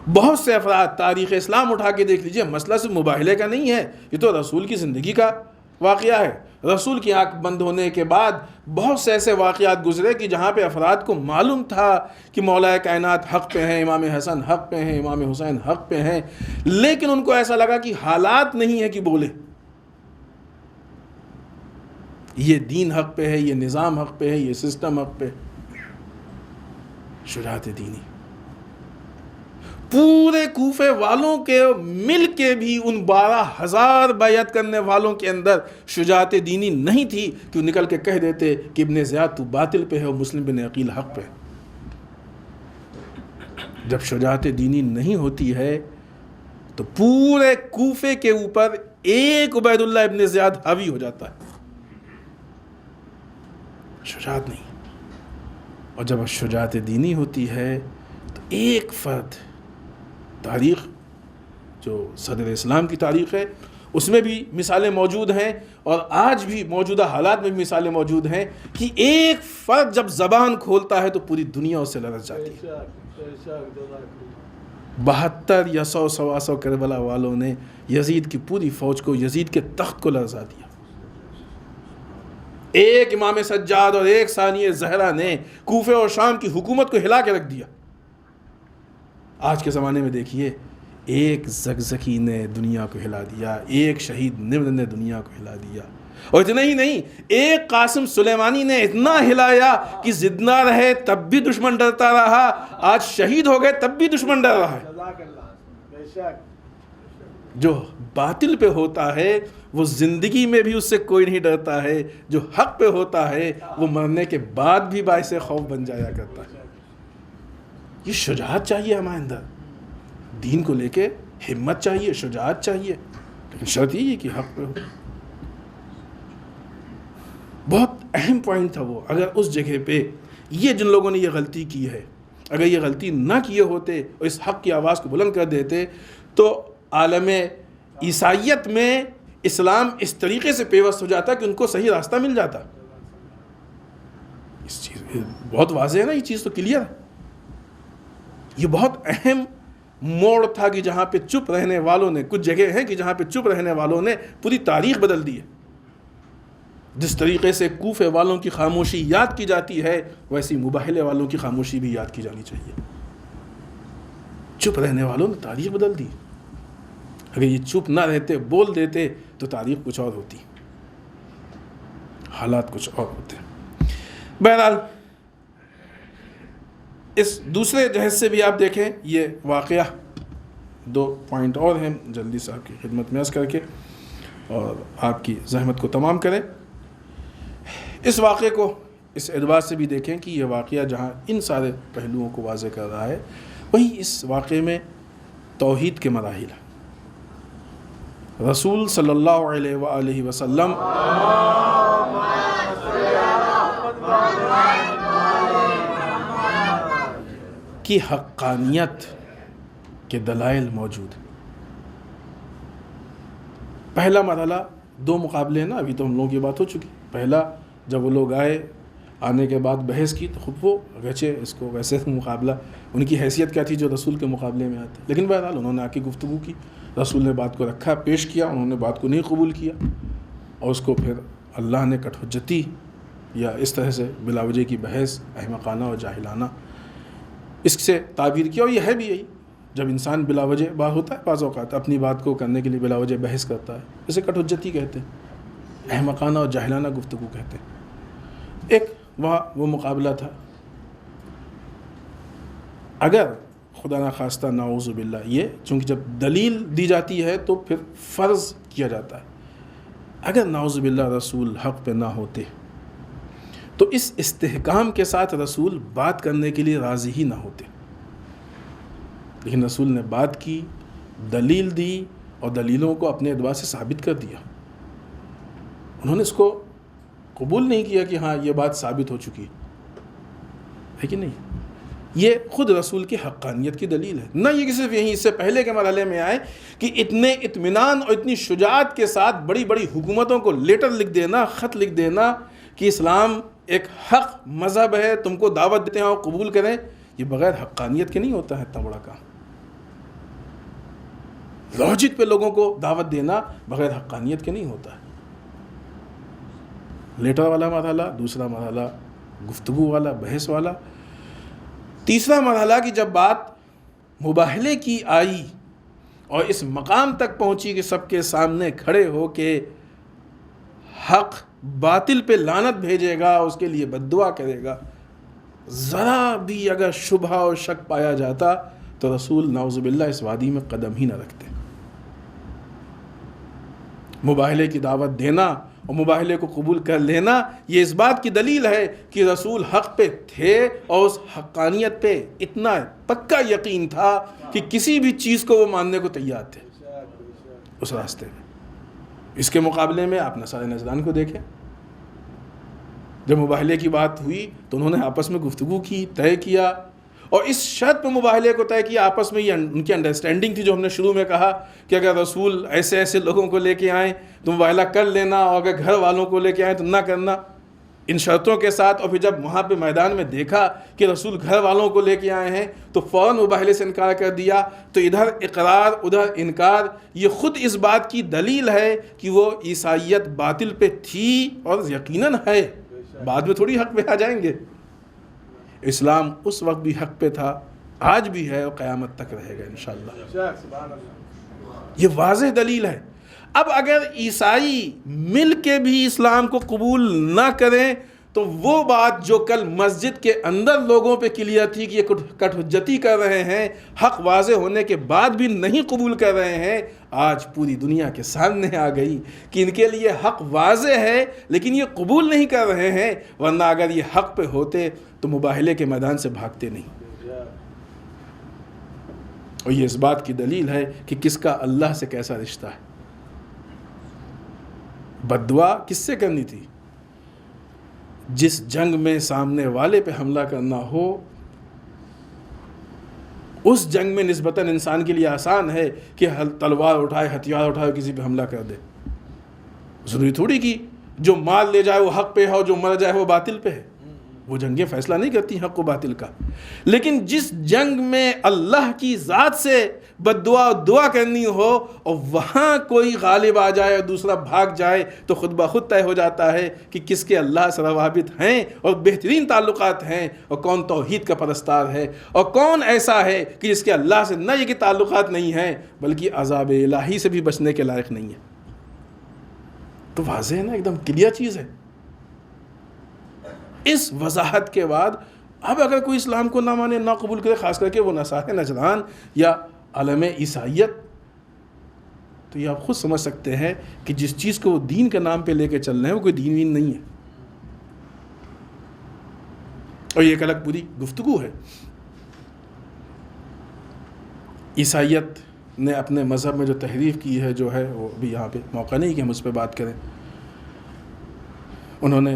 بہت سے افراد تاریخ اسلام اٹھا کے دیکھ لیجئے، مسئلہ صرف مباہلے کا نہیں ہے، یہ تو رسول کی زندگی کا واقعہ ہے. رسول کی آنکھ بند ہونے کے بعد بہت سے ایسے واقعات گزرے کہ جہاں پہ افراد کو معلوم تھا کہ مولا کائنات حق پہ ہیں، امام حسن حق پہ ہیں، امام حسین حق پہ ہیں، لیکن ان کو ایسا لگا کہ حالات نہیں ہے کہ بولے. یہ دین حق پہ ہے، یہ نظام حق پہ ہے، یہ سسٹم حق پہ. شجاعت دینی پورے کوفے والوں کے مل کے بھی ان 12,000 بیعت کرنے والوں کے اندر شجاعت دینی نہیں تھی کہ وہ نکل کے کہہ دیتے کہ ابن زیاد تو باطل پہ ہے اور مسلم بن عقیل حق پہ. جب شجاعت دینی نہیں ہوتی ہے تو پورے کوفے کے اوپر ایک عبید اللہ ابن زیاد حاوی ہو جاتا ہے. شجاعت نہیں. اور جب شجاعت دینی ہوتی ہے تو ایک فرد، تاریخ جو صدر اسلام کی تاریخ ہے اس میں بھی مثالیں موجود ہیں اور آج بھی موجودہ حالات میں بھی مثالیں موجود ہیں کہ ایک فرد جب زبان کھولتا ہے تو پوری دنیا اس سے لرز جاتی ہے. 72 یا 100 کربلا والوں نے یزید کی پوری فوج کو، یزید کے تخت کو لرزا دیا. ایک امام سجاد اور ایک ثانیہ زہرا نے کوفے اور شام کی حکومت کو ہلا کے رکھ دیا. آج کے زمانے میں دیکھیے، ایک زگزگی نے دنیا کو ہلا دیا، ایک شہید نمر نے دنیا کو ہلا دیا. اور اتنا ہی نہیں، ایک قاسم سلیمانی نے اتنا ہلایا کہ زندہ رہے تب بھی دشمن ڈرتا رہا، آج شہید ہو گئے تب بھی دشمن ڈر رہا ہے. جو باطل پہ ہوتا ہے وہ زندگی میں بھی اس سے کوئی نہیں ڈرتا ہے، جو حق پہ ہوتا ہے وہ مرنے کے بعد بھی باعث خوف بن جایا کرتا ہے. یہ شجاعت چاہیے ہمارے اندر، دین کو لے کے ہمت چاہیے، شجاعت چاہیے، لیکن شرط یہ ہے کہ حق پہ ہو. بہت اہم پوائنٹ تھا وہ. اگر اس جگہ پہ یہ جن لوگوں نے یہ غلطی کی ہے، اگر یہ غلطی نہ کیے ہوتے اور اس حق کی آواز کو بلند کر دیتے تو عالم عیسائیت میں اسلام اس طریقے سے پیوست ہو جاتا کہ ان کو صحیح راستہ مل جاتا. اس چیز بہت واضح ہے نا، یہ چیز تو کلیئر ہے. یہ بہت اہم موڑ تھا کہ جہاں پہ چپ رہنے والوں نے، کچھ جگہ ہیں کہ جہاں پہ چپ رہنے والوں نے پوری تاریخ بدل دی ہے. جس طریقے سے کوفے والوں کی خاموشی یاد کی جاتی ہے ویسی مباہلے والوں کی خاموشی بھی یاد کی جانی چاہیے. چپ رہنے والوں نے تاریخ بدل دی. اگر یہ چپ نہ رہتے، بول دیتے تو تاریخ کچھ اور ہوتی، حالات کچھ اور ہوتے. بہرحال اس دوسرے جہز سے بھی آپ دیکھیں یہ واقعہ، 2 پوائنٹ اور ہیں، جلدی سے آپ کی خدمت میں عرض کر کے اور آپ کی زحمت کو تمام کریں. اس واقعے کو اس اعتبار سے بھی دیکھیں کہ یہ واقعہ جہاں ان سارے پہلوؤں کو واضح کر رہا ہے، وہیں اس واقعے میں توحید کے مراحل ہیں. رسول صلی اللہ علیہ وآلہ وسلم کی حقانیت کے دلائل موجود. پہلا مرحلہ 2 مقابلے ہیں نا، ابھی تو ہم لوگوں کی بات ہو چکی. پہلا جب وہ لوگ آنے کے بعد بحث کی تو خود وہ اگرچہ اس کو ویسے مقابلہ، ان کی حیثیت کیا تھی جو رسول کے مقابلے میں آتے، لیکن بہرحال انہوں نے آ کے گفتگو کی، رسول نے بات کو رکھا، پیش کیا، انہوں نے بات کو نہیں قبول کیا اور اس کو پھر اللہ نے کٹ حجتی یا اس طرح سے بلا وجہ کی بحث احمقانہ اور جاہلانہ اس سے تعبیر کیا. اور یہ ہے بھی یہی، جب انسان بلا وجہ بات ہوتا ہے بعض اوقات اپنی بات کو کرنے کے لیے بلا وجہ بحث کرتا ہے، اسے کٹ حجتی کہتے ہیں. احمقانہ اور جاہلانہ گفتگو کہتے ہیں۔ ایک وہاں وہ مقابلہ تھا، اگر خدا نخواستہ نعوذ باللہ یہ چونکہ جب دلیل دی جاتی ہے تو پھر فرض کیا جاتا ہے، اگر نعوذ باللہ رسول حق پہ نہ ہوتے تو اس استحکام کے ساتھ رسول بات کرنے کے لیے راضی ہی نہ ہوتے، لیکن رسول نے بات کی، دلیل دی اور دلیلوں کو اپنے اعتبار سے ثابت کر دیا۔ انہوں نے اس کو قبول نہیں کیا کہ ہاں یہ بات ثابت ہو چکی ہے کہ نہیں، یہ خود رسول کی حقانیت کی دلیل ہے۔ نہ یہ کہ صرف یہیں اس سے پہلے کے مرحلے میں آئے کہ اتنے اطمینان اور اتنی شجاعت کے ساتھ بڑی بڑی حکومتوں کو لیٹر لکھ دینا، خط لکھ دینا کہ اسلام ایک حق مذہب ہے، تم کو دعوت دیتے ہیں اور قبول کریں، یہ بغیر حقانیت کے نہیں ہوتا ہے اتنا بڑا کام۔ لاجک پہ لوگوں کو دعوت دینا بغیر حقانیت کے نہیں ہوتا ہے۔ لیٹر والا مرحلہ، دوسرا مرحلہ گفتگو والا، بحث والا، تیسرا مرحلہ کہ جب بات مباہلے کی آئی اور اس مقام تک پہنچی کہ سب کے سامنے کھڑے ہو کے حق باطل پہ لعنت بھیجے گا، اس کے لیے بد دعا کرے گا، ذرا بھی اگر شبہ اور شک پایا جاتا تو رسول نعوذ باللہ اس وادی میں قدم ہی نہ رکھتے۔ مباہلے کی دعوت دینا اور مباہلے کو قبول کر لینا یہ اس بات کی دلیل ہے کہ رسول حق پہ تھے اور اس حقانیت پہ اتنا پکا یقین تھا کہ کسی بھی چیز کو وہ ماننے کو تیار تھے اس راستے میں۔ اس کے مقابلے میں آپ نصارہ نجران کو دیکھیں، جب مباہلے کی بات ہوئی تو انہوں نے آپس میں گفتگو کی، طے کیا اور اس شرط پہ مباہلے کو طے کیا، آپس میں یہ ان کی انڈرسٹینڈنگ تھی جو ہم نے شروع میں کہا کہ اگر رسول ایسے ایسے لوگوں کو لے کے آئیں تو مباہلہ کر لینا، اور اگر گھر والوں کو لے کے آئیں تو نہ کرنا، ان شرطوں کے ساتھ۔ اور پھر جب وہاں پہ میدان میں دیکھا کہ رسول گھر والوں کو لے کے آئے ہیں تو فوراً مباہلے سے انکار کر دیا۔ تو ادھر اقرار ادھر انکار، یہ خود اس بات کی دلیل ہے کہ وہ عیسائیت باطل پہ تھی اور یقیناً ہے، بعد میں تھوڑی حق پہ آ جائیں گے۔ اسلام اس وقت بھی حق پہ تھا، آج بھی ہے اور قیامت تک رہے گا انشاءاللہ۔ یہ واضح دلیل ہے۔ اب اگر عیسائی مل کے بھی اسلام کو قبول نہ کریں تو وہ بات جو کل مسجد کے اندر لوگوں پہ کلیئر تھی کہ یہ کٹ حجتی کر رہے ہیں، حق واضح ہونے کے بعد بھی نہیں قبول کر رہے ہیں، آج پوری دنیا کے سامنے آ گئی کہ ان کے لیے حق واضح ہے لیکن یہ قبول نہیں کر رہے ہیں، ورنہ اگر یہ حق پہ ہوتے تو مباہلے کے میدان سے بھاگتے نہیں۔ اور یہ اس بات کی دلیل ہے کہ کس کا اللہ سے کیسا رشتہ ہے۔ بد دعا کس سے کرنی تھی؟ جس جنگ میں سامنے والے پہ حملہ کرنا ہو، اس جنگ میں نسبتاً انسان کے لیے آسان ہے کہ تلوار اٹھائے، ہتھیار اٹھائے، کسی پہ حملہ کر دے۔ ضروری تھوڑی کہ جو مال لے جائے وہ حق پہ ہے اور جو مر جائے وہ باطل پہ ہے۔ وہ جنگیں فیصلہ نہیں کرتی حق و باطل کا، لیکن جس جنگ میں اللہ کی ذات سے بد دعا دعا کرنی ہو اور وہاں کوئی غالب آ جائے اور دوسرا بھاگ جائے تو خود بخود طے ہو جاتا ہے کہ کس کے اللہ سے روابط ہیں اور بہترین تعلقات ہیں، اور کون توحید کا پرستار ہے اور کون ایسا ہے کہ جس کے اللہ سے نہ یہ کہ تعلقات نہیں ہیں بلکہ عذاب الہی سے بھی بچنے کے لائق نہیں ہے۔ تو واضح ہے نا، ایک دم کلیئر چیز ہے۔ اس وضاحت کے بعد اب اگر کوئی اسلام کو نہ مانے، نہ قبول کرے، خاص کر کے وہ نصارہ نجران یا عالم عیسائیت، تو یہ آپ خود سمجھ سکتے ہیں کہ جس چیز کو وہ دین کے نام پہ لے کے چل رہے ہیں وہ کوئی دین وین نہیں ہے، اور یہ ایک الگ پوری گفتگو ہے۔ عیسائیت نے اپنے مذہب میں جو تحریف کی ہے جو ہے وہ بھی یہاں پہ موقع نہیں کہ ہم اس پہ بات کریں۔ انہوں نے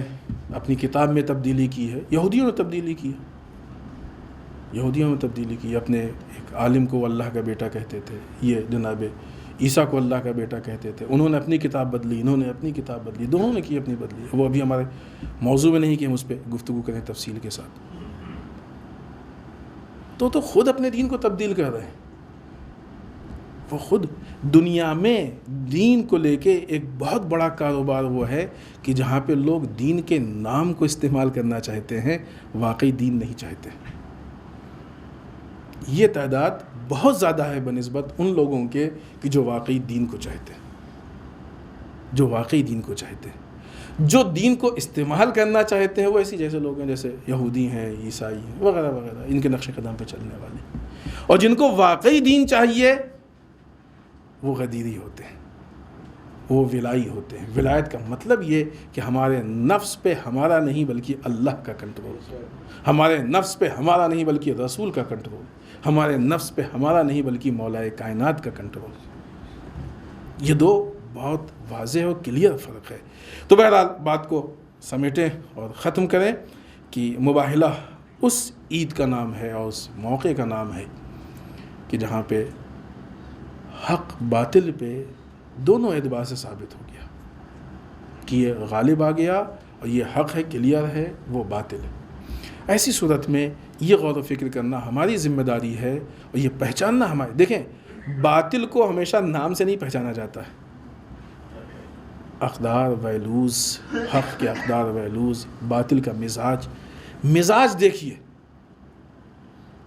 اپنی کتاب میں تبدیلی کی ہے، یہودیوں نے تبدیلی کی ہے، یہودیوں نے تبدیلی کی ہے۔ اپنے ایک عالم کو اللہ کا بیٹا کہتے تھے، یہ جناب عیسیٰ کو اللہ کا بیٹا کہتے تھے، انہوں نے اپنی کتاب بدلی، انہوں نے اپنی کتاب بدلی، دونوں نے کی اپنی بدلی۔ وہ ابھی ہمارے موضوع میں نہیں کہ ہم اس پہ گفتگو کریں تفصیل کے ساتھ۔ تو خود اپنے دین کو تبدیل کر رہے ہیں، وہ خود دنیا میں دین کو لے کے ایک بہت بڑا کاروبار وہ ہے کہ جہاں پہ لوگ دین کے نام کو استعمال کرنا چاہتے ہیں، واقعی دین نہیں چاہتے۔ یہ تعداد بہت زیادہ ہے بنسبت ان لوگوں کے کہ جو واقعی دین کو چاہتے ہیں۔ جو واقعی دین کو چاہتے ہیں. جو دین کو استعمال کرنا چاہتے ہیں وہ ایسی جیسے لوگ ہیں جیسے یہودی ہیں، عیسائی ہیں وغیرہ وغیرہ، ان کے نقش قدم پہ چلنے والے. اور جن کو واقعی دین چاہیے وہ غدیری ہوتے ہیں، وہ ولائی ہوتے ہیں. ولایت کا مطلب یہ کہ ہمارے نفس پہ ہمارا نہیں بلکہ اللہ کا کنٹرول، ہمارے نفس پہ ہمارا نہیں بلکہ رسول کا کنٹرول، ہمارے نفس پہ ہمارا نہیں بلکہ مولا کائنات کا کنٹرول. یہ دو بہت واضح اور کلیئر فرق ہے. تو بہرحال بات کو سمیٹیں اور ختم کریں کہ مباہلہ اس عید کا نام ہے اور اس موقع کا نام ہے کہ جہاں پہ حق باطل پہ دونوں اعتبار سے ثابت ہو گیا کہ یہ غالب آ گیا اور یہ حق ہے، کلیئر ہے، وہ باطل ہے. ایسی صورت میں یہ غور و فکر کرنا ہماری ذمہ داری ہے اور یہ پہچاننا ہمارے. دیکھیں، باطل کو ہمیشہ نام سے نہیں پہچانا جاتا ہے. اقدار ویلوز، حق کے اقدار ویلوز، باطل کا مزاج دیکھیے.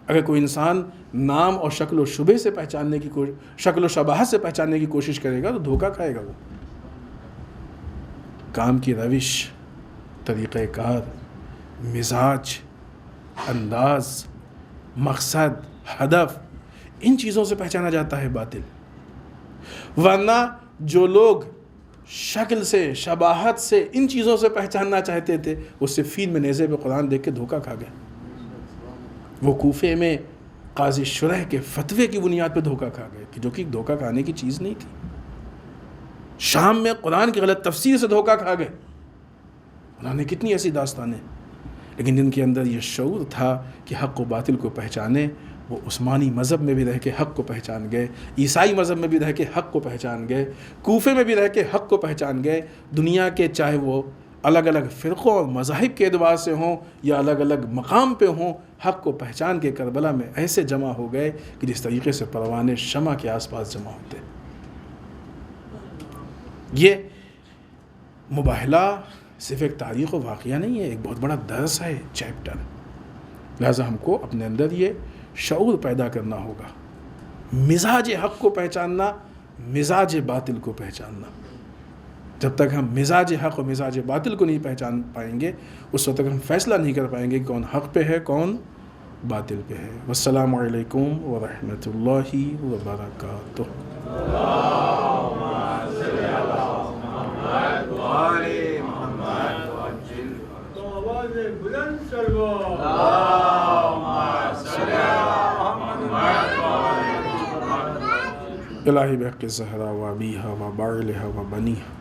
اگر کوئی انسان نام اور شکل و شبہ سے پہچاننے کی شکل و شباہت سے پہچاننے کی کوشش کرے گا تو دھوکہ کھائے گا. وہ کام کی روش، طریقہ کار، مزاج، انداز، مقصد، ہدف، ان چیزوں سے پہچانا جاتا ہے باطل. ورنہ جو لوگ شکل سے، شباہت سے، ان چیزوں سے پہچاننا چاہتے تھے اس سے فیل میں نیزے پہ قرآن دیکھ کے دھوکہ کھا گئے. وہ کوفے میں قاضی شرح کے فتوے کی بنیاد پہ دھوکہ کھا گئے کہ جو کہ دھوکہ کھانے کی چیز نہیں تھی. شام میں قرآن کی غلط تفسیر سے دھوکہ کھا گئے. انہوں نے کتنی ایسی داستانیں، لیکن جن کے اندر یہ شعور تھا کہ حق و باطل کو پہچانے، وہ عثمانی مذہب میں بھی رہ کے حق کو پہچان گئے، عیسائی مذہب میں بھی رہ کے حق کو پہچان گئے، کوفے میں بھی رہ کے حق کو پہچان گئے. دنیا کے چاہے وہ الگ الگ فرقوں اور مذاہب کے اعتبار سے ہوں یا الگ الگ مقام پہ ہوں، حق کو پہچان کے کربلا میں ایسے جمع ہو گئے کہ جس طریقے سے پروانے شمع کے آس پاس جمع ہوتے. یہ مباہلہ صرف ایک تاریخ و واقعہ نہیں ہے، ایک بہت بڑا درس ہے، چیپٹر. لہٰذا ہم کو اپنے اندر یہ شعور پیدا کرنا ہوگا، مزاج حق کو پہچاننا، مزاج باطل کو پہچاننا. جب تک ہم مزاج حق اور مزاج باطل کو نہیں پہچان پائیں گے اس وقت تک ہم فیصلہ نہیں کر پائیں گے کہ کون حق پہ ہے، کون باطل پہ ہے. والسلام علیکم ورحمۃ اللہ وبرکاتہ. الہی بحق زہرا و ابیہا و بعلہا و بنیہا،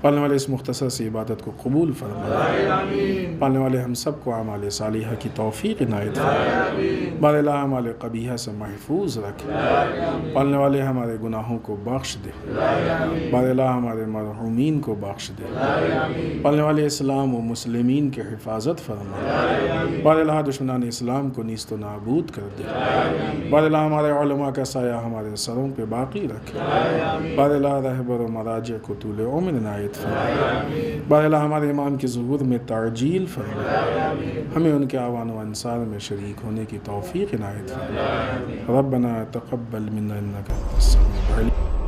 پالنے والے اس مختصر سی عبادت کو قبول فرمائے. پالنے والے ہم سب کو اعمال صالحہ کی توفیق عنایت فرمائے. بار الہ اعمال قبیحہ سے محفوظ رکھے. پالنے والے ہمارے گناہوں کو بخش دے. بار الہ ہمارے مرحومین کو بخش دے. پالنے والے اسلام و مسلمین کی حفاظت فرمائے. بار الہ دشمنان اسلام کو نیست و نابود کر دے. بار الہ ہمارے علماء کا سایہ ہمارے سروں پہ باقی رکھے. بار الہ رہبر و مراجع کو طول عمر عنایت فرمائے. بار الہ ہمارے امام کی ظہور میں تعجیل فرمائے. ہمیں ان کے اعوان و انصار میں شریک ہونے کی توفیق عنایت فرمائے. ربنا تقبل منا انک انت السمیع العلیم.